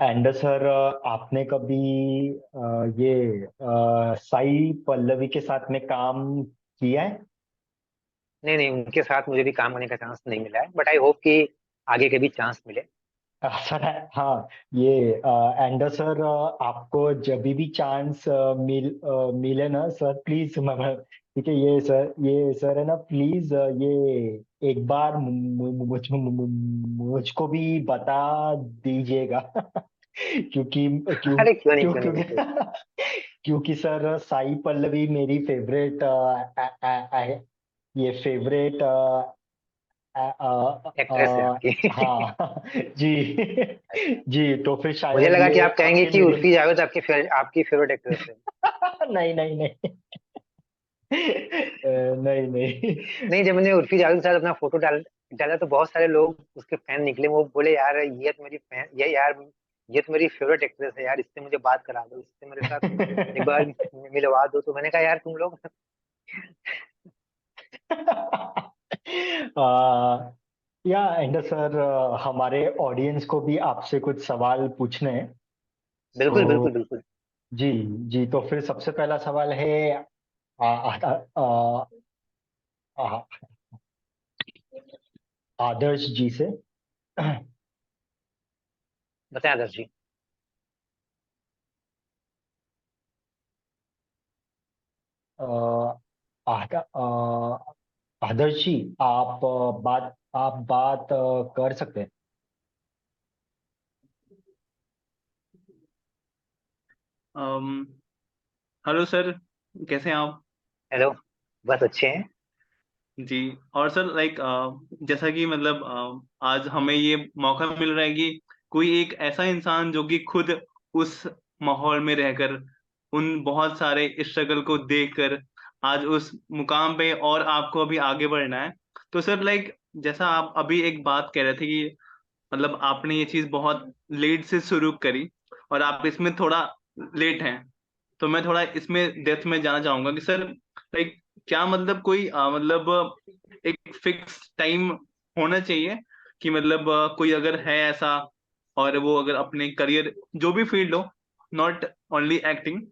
एंड सर, आपने कभी ये साई पल्लवी के साथ में काम किया है? नहीं नहीं, उनके साथ मुझे भी काम करने का चांस नहीं मिला है, बट आई होप कि आगे के भी चांस मिले। सर, हाँ, ये एंड सर, आपको जब भी चांस मिले ना सर, प्लीज, ठीक है, ये सर है ना, प्लीज, ये एक बार मुझको भी बता दीजिएगा। क्योंकि क्यों अरे क्यों नहीं, क्यों क्यों नहीं, क्योंकि बिल्कुल। क्योंकि सर, साई पल्लवी मेरी फेवरेट, ये फेवरेट, एक्ट्रेस है आपकी। हाँ। जी। जी, तो फिर मुझे शायद लगा कि ये आप कहेंगे आपके कि मेरे। उर्फी जावेद आपकी फेवरेट एक्ट्रेस है। नहीं, नहीं, नहीं। नहीं, नहीं। नहीं, जब मैंने उर्फी जावेद के साथ अपना फोटो डाला तो बहुत सारे लोग उसके फैन निकले, वो बोले यार ये तो मेरी फैन, ये यार ये तो मेरी फेवरेट एक्ट्रेस है यार, इससे मुझे बात करा दो, इससे मेरे साथ एक बार मिलवा दो। तो मैंने कहा यार तुम लोग। या एंड सर, हमारे ऑडियंस को भी आपसे कुछ सवाल पूछने हैं। बिल्कुल तो बिल्कुल बिल्कुल। जी, जी, तो फिर सबसे पहला सवाल है आ, आ, आ, आ, आदर्श जी से। बताएं आदर्श जी। अ, आदर्श जी, आप बात कर सकते हैं। अम, हेलो सर, कैसे हैं आप? हेलो। बस अच्छे हैं। जी। और सर लाइक जैसा कि मतलब आज हमें ये मौका मिल रहा है कि कोई एक ऐसा इंसान जो कि खुद उस माहौल में रहकर उन बहुत सारे स्ट्रगल को देखकर आज उस मुकाम पे और आपको अभी आगे बढ़ना है। तो सर लाइक जैसा आप अभी एक बात कह रहे थे कि मतलब आपने ये चीज बहुत लेट से शुरू करी और आप इसमें थोड़ा लेट हैं। तो मैं थोड़ा इसमें डेप्थ में जाना चाहूंगा कि सर लाइक क्या मतलब कोई मतलब एक फिक्स टाइम होना चाहिए कि मतलब कोई अगर है ऐसा और वो अगर अपने करियर जो भी फील्ड हो, नॉट ओनली एक्टिंग,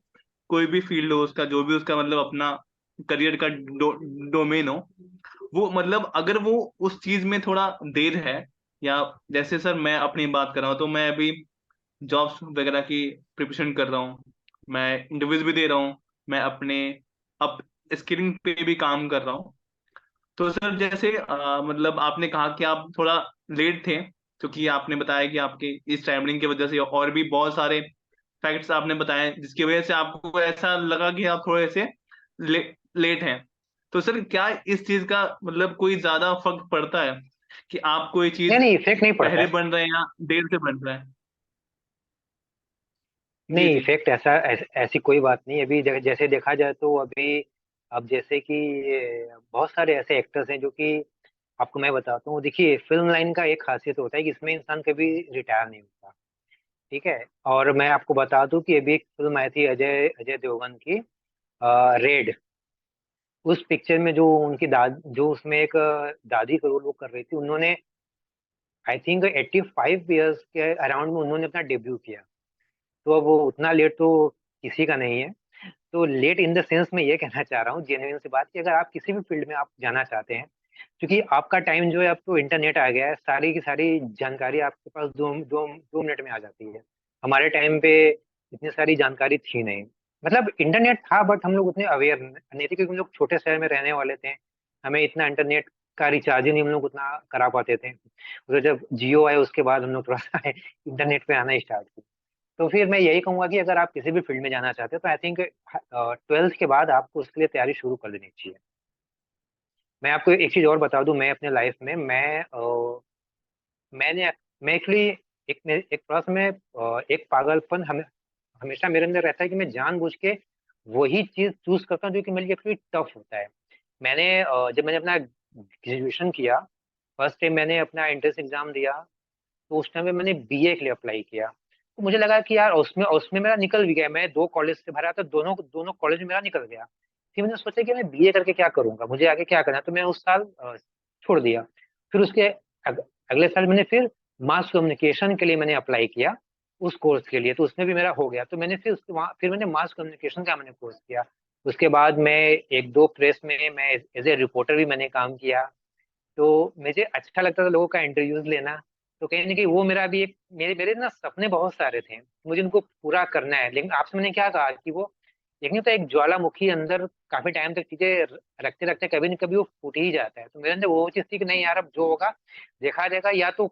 कोई भी फील्ड हो उसका, जो भी उसका मतलब अपना करियर का डोमेन हो, वो मतलब अगर वो उस चीज में थोड़ा देर है, या जैसे सर मैं अपनी बात कर रहा हूँ तो मैं अभी जॉब्स वगैरह की प्रिपरेशन कर रहा हूँ, मैं इंटरव्यूज भी दे रहा हूँ, मैं अपने अप स्किलिंग पे भी काम कर रहा हूँ। तो सर जैसे मतलब आपने कहा कि आप थोड़ा लेट थे क्योंकि आपने बताया कि आपके इस ट्रैवलिंग की वजह से और भी बहुत सारे फैक्ट्स आपने बताए जिसकी वजह से आपको ऐसा लगा कि आप थोड़े से लेट हैं। तो सर क्या इस चीज का मतलब कोई ज्यादा फर्क पड़ता है कि आप कोई नहीं चीज नहीं, इफेक्ट नहीं पड़ता पहले है। बन रहे हैं या देर से बन रहा है? जी नहीं, जी। इफेक्ट ऐसी कोई बात नहीं। अभी जैसे देखा जाए तो अभी, अब जैसे कि बहुत सारे ऐसे एक्टर्स हैं जो कि, आपको मैं बताता हूँ, देखिए फिल्म लाइन का एक खासियत होता है कि इसमें इंसान कभी रिटायर नहीं होता। ठीक है। और मैं आपको बता दूं कि अभी एक फिल्म आई थी अजय अजय देवगन की, रेड। उस पिक्चर में जो उनकी जो उसमें एक दादी का रोल वो कर रही थी, उन्होंने आई थिंक 85 ईयर्स के अराउंड में उन्होंने अपना डेब्यू किया। तो अब वो उतना लेट तो किसी का नहीं है। तो लेट इन द सेंस में ये कहना चाह रहा हूँ, जेन्युइन सी बात, कि अगर आप किसी भी फील्ड में आप जाना चाहते हैं, क्योंकि आपका टाइम जो है, अब तो इंटरनेट आ गया है, सारी की सारी जानकारी आपके पास 2 मिनट में आ जाती है। हमारे टाइम पे इतनी सारी जानकारी थी नहीं। मतलब इंटरनेट था, बट हम लोग उतने अवेयर नहीं थे, क्योंकि हम लोग छोटे शहर में रहने वाले थे। हमें इतना इंटरनेट का रिचार्ज ही नहीं हम लोग उतना करा पाते थे। तो जब जियो आया उसके बाद हम लोग थोड़ा सा इंटरनेट पे आना स्टार्ट किया। तो फिर मैं यही कहूंगा कि अगर आप किसी भी फील्ड में जाना चाहते हो तो आई थिंक 12th के बाद आपको उसके लिए तैयारी शुरू कर देनी चाहिए। मैं आपको एक चीज और बता दूं, मैं अपने लाइफ में मैंने मैं एक्चुअली एक थोड़ा सा मैं एक पागलपन हमेशा मेरे अंदर रहता है कि मैं जानबूझ के वही चीज चूज करता हूँ जो कि मेरे लिए एक्चुअली टफ होता है। जब मैंने अपना ग्रेजुएशन किया, फर्स्ट टाइम मैंने अपना एंट्रेंस एग्जाम दिया, तो उस टाइम पे मैंने बीए के लिए अप्लाई किया। तो मुझे लगा कि यार उसमें मेरा निकल भी गया, मैं दो कॉलेज से भरा था, दोनों दोनों कॉलेज में मेरा निकल गया। फिर मैंने सोचा कि मैं बीए करके क्या करूंगा, मुझे आगे क्या करना है, तो मैं उस साल छोड़ दिया। फिर उसके अगले साल मैंने फिर मास कम्युनिकेशन के लिए मैंने अप्लाई किया उस कोर्स के लिए, तो उसमें भी मेरा हो गया। तो मैंने फिर उसके वहाँ फिर मैंने मास कम्युनिकेशन का मैंने कोर्स किया। उसके बाद मैं एक दो प्रेस में मैं एज ए रिपोर्टर भी मैंने काम किया। तो मुझे अच्छा लगता था लोगों का इंटरव्यूज लेना। तो कहीं ना कहीं वो मेरा भी एक मेरे मेरे ना सपने बहुत सारे थे, मुझे उनको पूरा करना है। लेकिन आपसे मैंने क्या कहा कि वो एक नहीं तो एक ज्वालामुखी अंदर काफी टाइम तक चीजें रखते रखते कभी न कभी वो फूट ही जाता है। तो मेरे अंदर वो चीज थी कि नहीं यार, अब जो होगा देखा जाएगा, या तो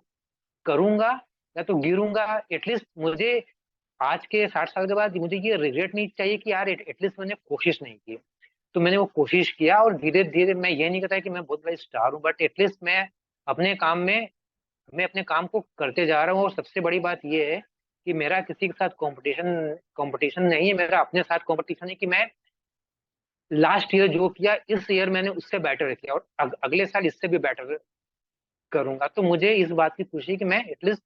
करूंगा या तो गिरूंगा। एटलीस्ट मुझे आज के 60 साल के बाद मुझे ये रिग्रेट नहीं चाहिए कि यार एटलीस्ट मैंने कोशिश नहीं की। तो मैंने वो कोशिश किया, और धीरे धीरे मैं ये नहीं कहता कि मैं बहुत बड़ा स्टार हूँ, बट एटलीस्ट अपने काम में मैं अपने काम को करते जा रहा हूँ। और सबसे बड़ी बात ये है कि मेरा किसी के साथ कंपटीशन कंपटीशन नहीं है, मेरा अपने साथ कंपटीशन है कि मैं लास्ट ईयर जो किया इस ईयर मैंने उससे बेटर किया, और अगले साल इससे भी बेटर करूंगा। तो मुझे इस बात की खुशी है कि मैं एटलीस्ट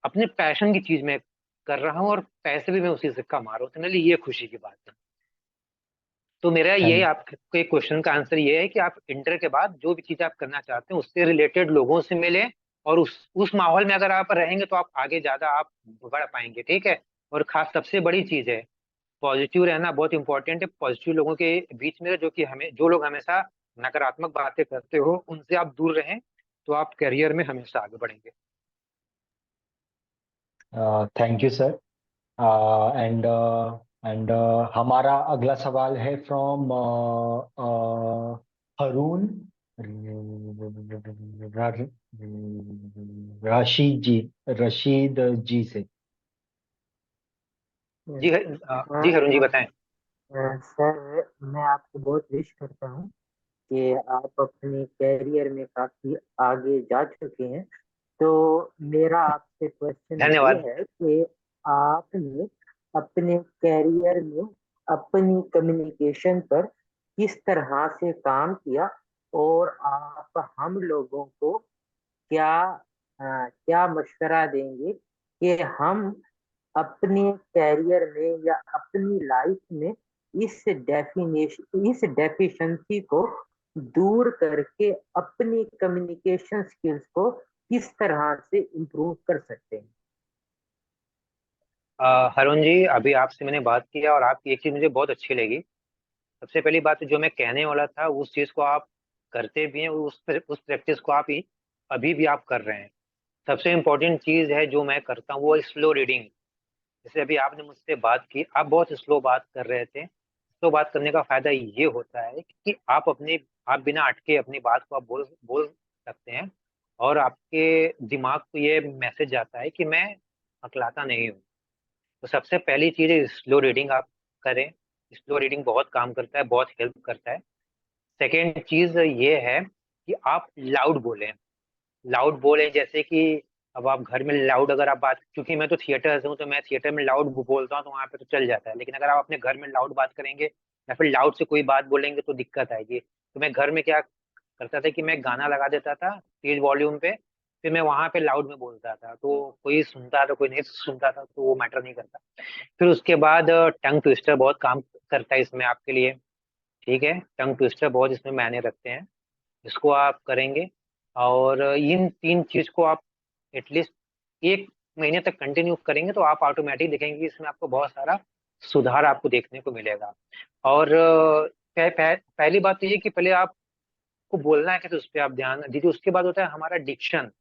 अपने पैशन की चीज में कर रहा हूँ, और पैसे भी मैं उसी से कमा रहा हूँ। तो मेरे लिए ये खुशी की बात है। तो मेरा ये थैंक आपके क्वेश्चन का आंसर ये है कि आप इंटर के बाद जो भी चीज आप करना चाहते हैं उससे रिलेटेड लोगों से मिले, और उस माहौल में अगर आप रहेंगे तो आप आगे ज्यादा आप बढ़ पाएंगे, ठीक है। और खास सबसे बड़ी चीज है, पॉजिटिव रहना बहुत इंपॉर्टेंट है। पॉजिटिव लोगों के बीच में जो लोग हमेशा नकारात्मक बातें करते हो उनसे आप दूर रहें, तो आप करियर में हमेशा आगे बढ़ेंगे। You sir. एंड एंड हमारा अगला सवाल है फ्रॉम हरून रशीद जी, रशीद जी से। जी हाँ हरुण जी बताएं। सर, मैं आपको बहुत विश करता हूँ कि आप अपने कैरियर में काफी आगे जा चुके हैं। तो मेरा आपसे क्वेश्चन ये धन्यवाद। है कि आपने अपने कैरियर में अपनी कम्युनिकेशन पर किस तरह से काम किया, और आप हम लोगों को क्या क्या मशवरा देंगे कि हम अपने कैरियर में या अपनी लाइफ में इस डेफिशिएंसी को दूर करके अपनी कम्युनिकेशन स्किल्स को किस तरह से इम्प्रूव कर सकते हैं। हरुण जी, अभी आपसे मैंने बात किया और आपकी एक चीज मुझे बहुत अच्छी लगी। सबसे पहली बात जो मैं कहने वाला था उस चीज को आप करते भी हैं, उस प्रैक्टिस को आप अभी भी आप कर रहे हैं। सबसे इम्पोर्टेंट चीज है जो मैं करता हूँ वो स्लो रीडिंग। जैसे अभी आपने मुझसे बात की, आप बहुत स्लो बात कर रहे थे। स्लो बात करने का फायदा ये होता है कि आप बिना अटके अपनी बात को आप बोल बोल सकते हैं, और आपके दिमाग को ये मैसेज जाता है कि मैं अकलाता नहीं हूँ। तो सबसे पहली चीज है स्लो रीडिंग आप करें। स्लो रीडिंग बहुत काम करता है, बहुत हेल्प करता है। सेकेंड चीज ये है कि आप लाउड बोलें। लाउड बोलें जैसे कि अब आप घर में लाउड अगर आप बात, क्योंकि मैं तो थिएटर से हूँ तो मैं थिएटर में लाउड बोलता हूँ तो वहां पे तो चल जाता है। लेकिन अगर आप अपने घर में लाउड बात करेंगे या फिर लाउड से कोई बात बोलेंगे तो दिक्कत आएगी। तो मैं घर में क्या करता था कि मैं गाना लगा देता था तेज वॉल्यूम पे, फिर मैं वहां पे लाउड में बोलता था, तो कोई सुनता था कोई नहीं सुनता था, तो वो मैटर नहीं करता। फिर उसके बाद टंग ट्विस्टर बहुत काम करता है इसमें आपके लिए, ठीक है। टंग ट्विस्टर बहुत इसमें मायने रखते हैं, इसको आप करेंगे। और इन तीन चीज को आप एटलीस्ट 1 महीने तक कंटिन्यू करेंगे तो आप ऑटोमेटिक देखेंगे कि इसमें आपको बहुत सारा सुधार आपको देखने को मिलेगा। और पहली बात तो ये कि पहले आपको बोलना है कि उस पर आप ध्यान दीजिए। उसके बाद होता है हमारा डिक्शन।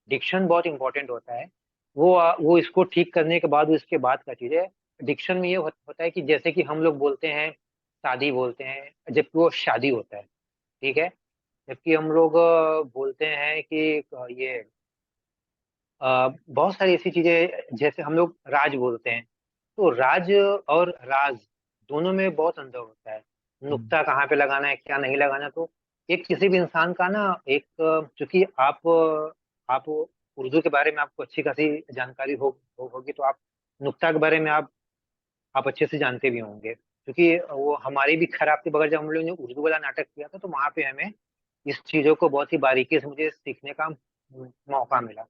डिक्शन बहुत इंपॉर्टेंट होता है। वो इसको ठीक करने के बाद इसके बाद का चीज है। डिक्शन में ये होता है कि जैसे कि हम लोग बोलते हैं शादी बोलते हैं, जबकि वो शादी होता है, ठीक है। जबकि हम लोग बोलते हैं कि ये बहुत सारी ऐसी चीजें, जैसे हम लोग राज बोलते हैं, तो राज और राज दोनों में बहुत अंतर होता है। हम्म, नुक्ता कहाँ पे लगाना है, क्या नहीं लगाना। तो एक किसी भी इंसान का ना, एक चूंकि आप उर्दू के बारे में आपको अच्छी खासी जानकारी होगी, तो आप नुक्ता के बारे में आप अच्छे से जानते भी होंगे, क्योंकि वो हमारी भी खराब थी। मगर जब हम लोग ने उर्दू वाला नाटक किया था, तो वहां पे हमें इस चीजों को बहुत ही बारीकी से मुझे सीखने का मौका मिला।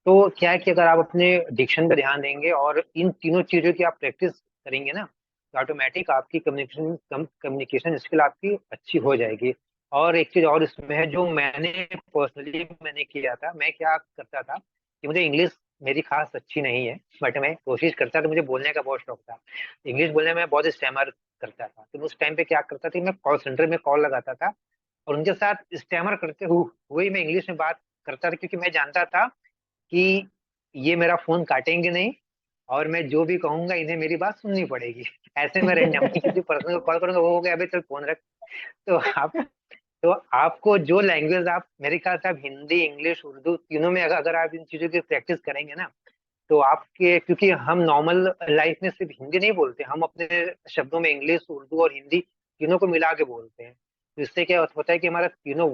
तो क्या है कि अगर आप अपने डिक्शन पे ध्यान देंगे और इन तीनों चीजों की आप प्रैक्टिस करेंगे ना, तो ऑटोमेटिक आपकी कम्युनिकेशन स्किल आपकी अच्छी हो जाएगी। और एक चीज और इसमें है, जो मैंने किया था, मैं क्या करता था कि मुझे इंग्लिश मेरी खास अच्छी नहीं है, बट मैं कोशिश करता था, मुझे बोलने का बहुत शौक था। इंग्लिश बोलने में बहुत स्टैमर करता था, तो उस टाइम पे क्या करता था, मैं कॉल सेंटर में कॉल लगाता था और उनके साथ स्टैमर करते हुए मैं इंग्लिश में बात करता था, क्योंकि मैं जानता था कि ये मेरा फोन काटेंगे नहीं, और मैं जो भी कहूंगा इन्हें मेरी बात सुननी पड़ेगी। ऐसे में रैंडमली किसी पर्सन को कॉल करूंगा, वो हो गया अबे चल फोन रख। तो आप तो आपको जो लैंग्वेज, आप मेरे ख्याल से आप हिंदी, इंग्लिश, उर्दू तीनों में अगर आप इन चीजों की प्रैक्टिस करेंगे ना, तो आपके, क्योंकि हम नॉर्मल लाइफ में सिर्फ हिंदी नहीं बोलते, हम अपने शब्दों में इंग्लिश, उर्दू और हिंदी तीनों को मिला के बोलते हैं। तो इससे क्या होता है कि हमारा तीनों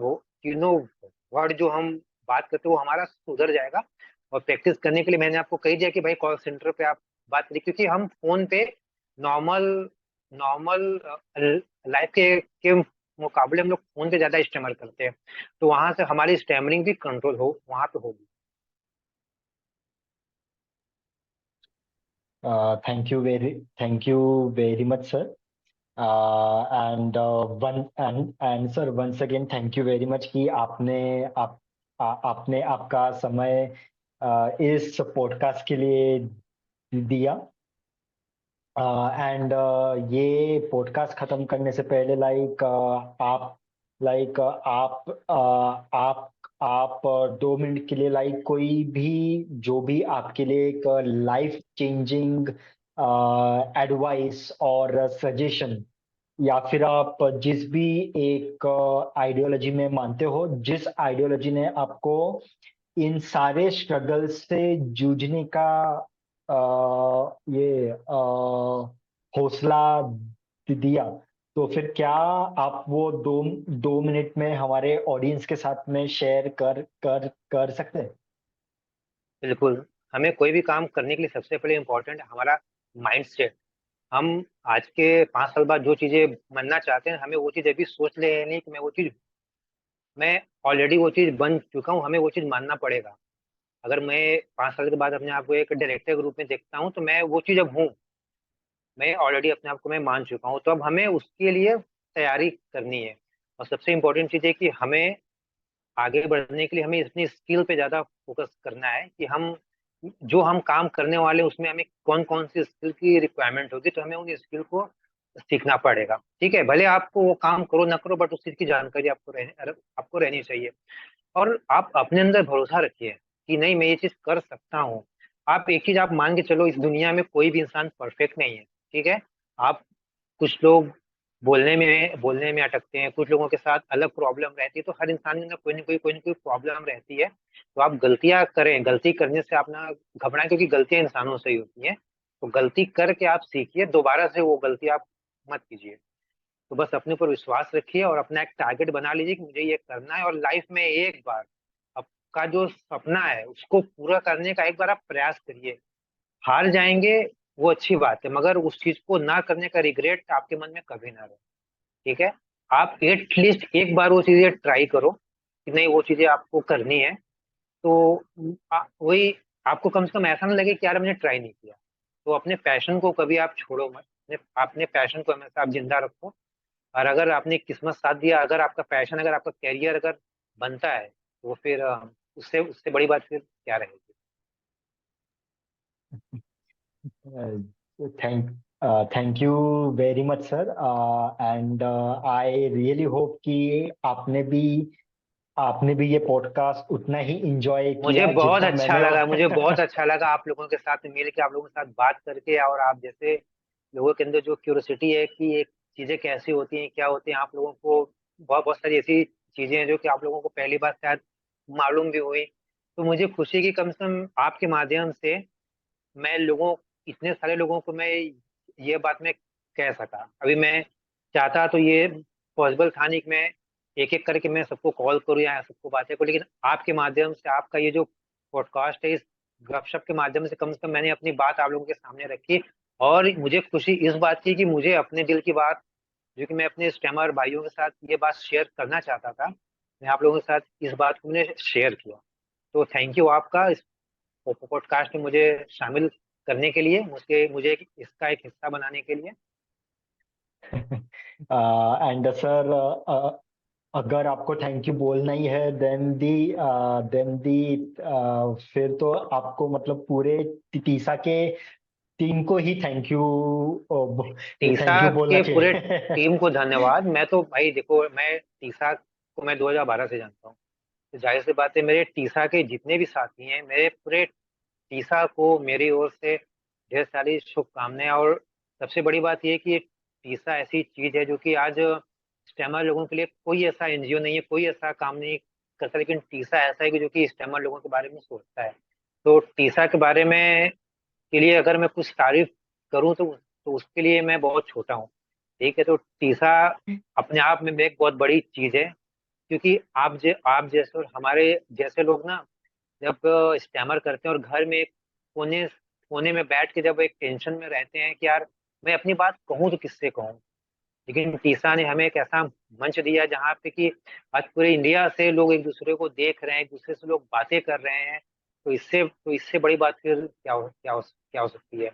वर्ड जो हम बात करते हैं वो हमारा सुधर जाएगा। और प्रैक्टिस करने के लिए मैंने आपको कही दिया कि भाई कॉल सेंटर पे आप बात करिए, क्योंकि हम फोन पे नॉर्मल नॉर्मल लाइफ के मुकाबले हम लोग फोन पे ज्यादा इस्तेमाल करते हैं, तो वहां से हमारी स्टैमरिंग भी कंट्रोल हो वहां पे होगी। thank you very much, sir. And sir, once again, thank you very much कि आपने आपका समय इस पॉडकास्ट के लिए दिया। एंड ये पॉडकास्ट खत्म करने से पहले आप 2 मिनट के लिए कोई भी जो भी आपके लिए एक लाइफ चेंजिंग एडवाइस और सजेशन, या फिर आप जिस भी एक आइडियोलॉजी में मानते हो, जिस आइडियोलॉजी ने आपको इन सारे स्ट्रगल से जूझने का ये हौसला दिया, तो फिर क्या आप वो 2 मिनट में हमारे ऑडियंस के साथ में शेयर कर सकते हैं? बिल्कुल। हमें कोई भी काम करने के लिए सबसे पहले इम्पोर्टेंट है हमारा माइंड सेट। हम आज के 5 साल बाद जो चीजें बनना चाहते हैं, हमें वो चीज अभी सोच लेनी कि मैं ऑलरेडी वो चीज बन चुका हूँ, हमें वो चीज मानना पड़ेगा। अगर मैं 5 साल के बाद अपने आप को एक डायरेक्टर के रूप में देखता हूँ, तो मैं वो चीज अब हूँ, मैं ऑलरेडी अपने आप को मैं मान चुका हूँ, तो अब हमें उसके लिए तैयारी करनी है। और सबसे इम्पोर्टेंट चीज है कि हमें आगे बढ़ने के लिए हमें अपनी स्किल पे ज्यादा फोकस करना है, कि हम काम करने वाले हैं, उसमें हमें कौन कौन सी स्किल की रिक्वायरमेंट होगी, तो हमें उन स्किल को सीखना पड़ेगा। ठीक है, भले आपको वो काम करो ना करो, बट उस चीज की जानकारी आपको रहनी चाहिए। और आप अपने अंदर भरोसा रखिए कि नहीं, मैं ये चीज कर सकता हूँ। आप एक चीज आप मान के चलो, इस दुनिया में कोई भी इंसान परफेक्ट नहीं है। ठीक है। आप कुछ लोग बोलने में अटकते हैं, कुछ लोगों के साथ अलग प्रॉब्लम रहती है, तो हर इंसान के अंदर कोई ना कोई प्रॉब्लम रहती है। तो आप गलतियां करें, गलती करने से आप ना घबराएं, क्योंकि गलतियां इंसानों से ही होती हैं। तो गलती करके आप सीखिए, दोबारा से वो गलती आप मत कीजिए। तो बस अपने ऊपर विश्वास रखिए और अपना एक टारगेट बना लीजिए कि मुझे ये करना है, और लाइफ में एक बार आपका जो सपना है उसको पूरा करने का एक बार आप प्रयास करिए। हार जाएंगे, वो अच्छी बात है, मगर उस चीज को ना करने का रिग्रेट आपके मन में कभी ना रहे। ठीक है। आप एटलीस्ट एक बार वो चीजें ट्राई करो कि नहीं, वो चीजें आपको करनी है। तो वही, आपको कम से कम ऐसा ना लगे कि यार मैंने ट्राई नहीं किया। तो अपने पैशन को कभी आप छोड़ो मत, अपने पैशन को हमेशा आप जिंदा रखो। और अगर आपने किस्मत साथ दिया, अगर आपका पैशन, अगर आपका कैरियर अगर बनता है, तो फिर उससे उससे बड़ी बात फिर क्या रहेगी। Thank thank you very much sir. And I really hope कि आपने भी ये पॉडकास्ट उतना ही इंजॉय किया जितना मैंने। मुझे बहुत अच्छा लगा आप लोगों के साथ मिल के, आप लोगों के साथ बात करके, और आप जैसे लोगों के अंदर जो क्यूरियोसिटी है कि ये चीजें कैसी होती हैं, क्या होती हैं, आप लोगों को बहुत बहुत सारी ऐसी चीजें हैं जो कि आप लोगों को पहली बार शायद मालूम भी हुई। तो मुझे खुशी की कम से कम आपके माध्यम से मैं लोगों इतने सारे लोगों को मैं ये बात मैं कह सका। अभी मैं चाहता तो ये पॉसिबल था नहीं कि मैं एक एक करके मैं सबको कॉल करूँ या सबको बातें करूँ, लेकिन आपके माध्यम से आपका ये जो पॉडकास्ट है, इस गपशप के माध्यम से कम मैंने अपनी बात आप लोगों के सामने रखी। और मुझे खुशी इस बात की कि मुझे अपने दिल की बात जो कि मैं अपने स्टेमर भाइयों के साथ ये बात शेयर करना चाहता था, मैं आप लोगों के साथ इस बात को मैंने शेयर किया। तो थैंक यू आपका इस पॉडकास्ट में मुझे शामिल करने के लिए, मुझे इसका एक हिस्सा बनाने के लिए। एंड सर, अगर आपको थैंक यू बोलना ही है, देन दी फिर तो आपको मतलब पूरे तीसा के टीम को ही टीसा थैंक यू बोलना के पूरे चाहिए। टीम को धन्यवाद। मैं तो भाई देखो, मैं टीसा को मैं 2012 से जानता हूँ। तो जाहिर सी बात है, मेरे टीसा के जितने भी साथी हैं, मेरे पूरे टीसा को मेरी ओर से ढेर सारी शुभकामनाएं। और सबसे बड़ी बात यह है कि टीसा ऐसी चीज है जो कि आज स्टेमर लोगों के लिए कोई ऐसा एनजीओ नहीं है, कोई ऐसा काम नहीं करता, लेकिन टीसा ऐसा है कि जो कि स्टेमर लोगों के बारे में सोचता है। तो टीसा के बारे में के लिए अगर मैं कुछ तारीफ करूं तो उसके लिए मैं बहुत छोटा हूँ। ठीक है, तो टीसा अपने आप में एक बहुत बड़ी चीज है। क्योंकि आप जैसे और हमारे जैसे लोग ना, जब स्टैमर करते हैं और घर में एक कोने कोने में बैठ के जब एक टेंशन में रहते हैं कि यार मैं अपनी बात कहूँ तो किससे कहूँ, लेकिन टीसा ने हमें एक ऐसा मंच दिया जहाँ पे कि आज पूरे इंडिया से लोग एक दूसरे को देख रहे हैं, एक दूसरे से लोग बातें कर रहे हैं। तो इससे बड़ी बात फिर क्या हो सकती है।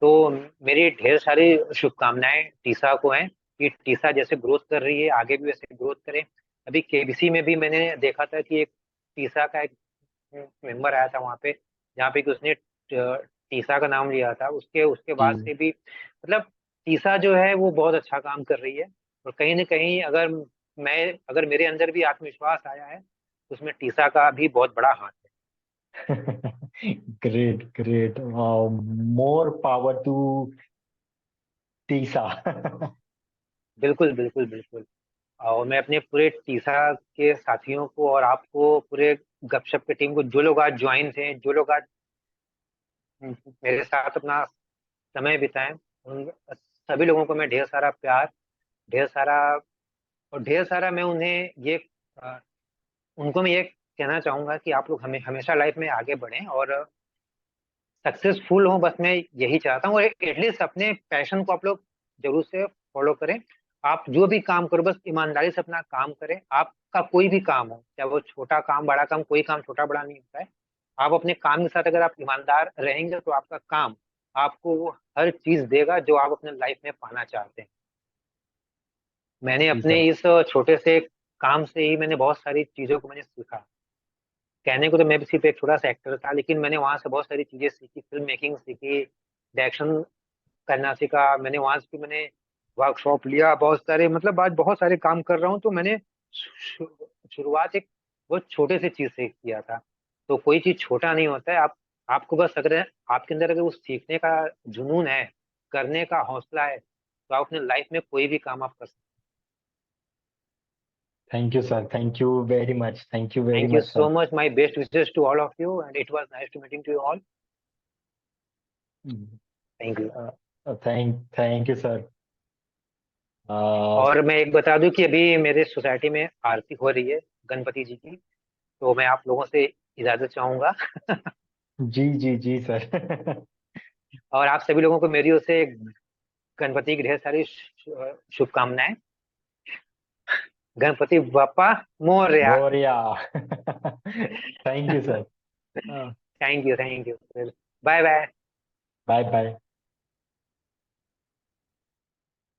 तो मेरी ढेर सारी शुभकामनाएं टीसा को हैं कि टीसा जैसे ग्रोथ कर रही है आगे भी वैसे ग्रोथ करे। अभी केबीसी में भी मैंने देखा था कि एक टीसा का एक मेंबर आया था वहाँ पे, जहाँ पे कि उसने टीसा का नाम लिया था। उसके उसके जी। बाद से भी मतलब टीसा जो है वो बहुत अच्छा काम कर रही है। और कहीं ना कहीं अगर मेरे अंदर भी आत्मविश्वास आया है तो उसमें टीसा का भी बहुत बड़ा हाथ है। Great great, more power to तीसा। बिल्कुल बिल्कुल बिल्कुल। और मैं अपने पूरे टीसा के साथियों को और आपको पूरे गपशप के टीम को, जो लोग आज ज्वाइन थे, जो लोग आज मेरे साथ अपना समय बिताएं, उन सभी लोगों को मैं ढेर सारा प्यार, ढेर सारा और ढेर सारा मैं उन्हें अ, उनको मैं ये कहना चाहूंगा कि आप लोग हमेशा लाइफ में आगे बढ़ें और सक्सेसफुल हो। बस मैं यही चाहता हूँ। और एटलीस्ट अपने पैशन को आप लोग जरूर से फॉलो करें। आप जो भी काम करो बस ईमानदारी से अपना काम करें। आपका कोई भी काम हो, चाहे वो छोटा काम बड़ा काम, कोई काम छोटा बड़ा नहीं होता है। आप अपने काम के साथ अगर आप ईमानदार रहेंगे तो आपका काम आपको वो हर चीज देगा जो आप अपने लाइफ में पाना चाहते हैं। मैंने जी अपने सर। इस छोटे से काम से ही मैंने बहुत सारी चीजों को मैंने सीखा। कहने को तो मैं भी सिर्फ एक छोटा सा एक्टर था, लेकिन मैंने वहां से बहुत सारी चीजें सीखी, फिल्म मेकिंग सीखी, डायरेक्शन करना सीखा। मैंने वहां से मैंने वर्कशॉप लिया बहुत सारे, मतलब आज बहुत सारे काम कर रहा हूँ। तो मैंने शु- शुरुआत एक बहुत छोटे से चीज से किया था। तो कोई चीज छोटा नहीं होता है। आपको बस अगर आपके अंदर अगर वो सीखने का जुनून है, करने का हौसला है, तो आप अपने लाइफ में कोई भी काम आप कर सकते thank you sir, thank you very much, thank you हैं। Very thank you much so sir. Much, my best wishes to all of you and it was nice to meeting to you all. Thank you. Thank you sir. और मैं एक बता दूं कि अभी मेरे society में आरती हो रही है गणपति जी की। तो मैं आप लोगों से इजाजत चाहूंगा। जी जी जी सर। और आप सभी लोगों को मेरी ओर से गणपति की ढेर सारी शुभकामनाएं। Ganpati Bappa Morya. Morya. Thank you sir. Thank you, thank you. Bye bye. Bye bye.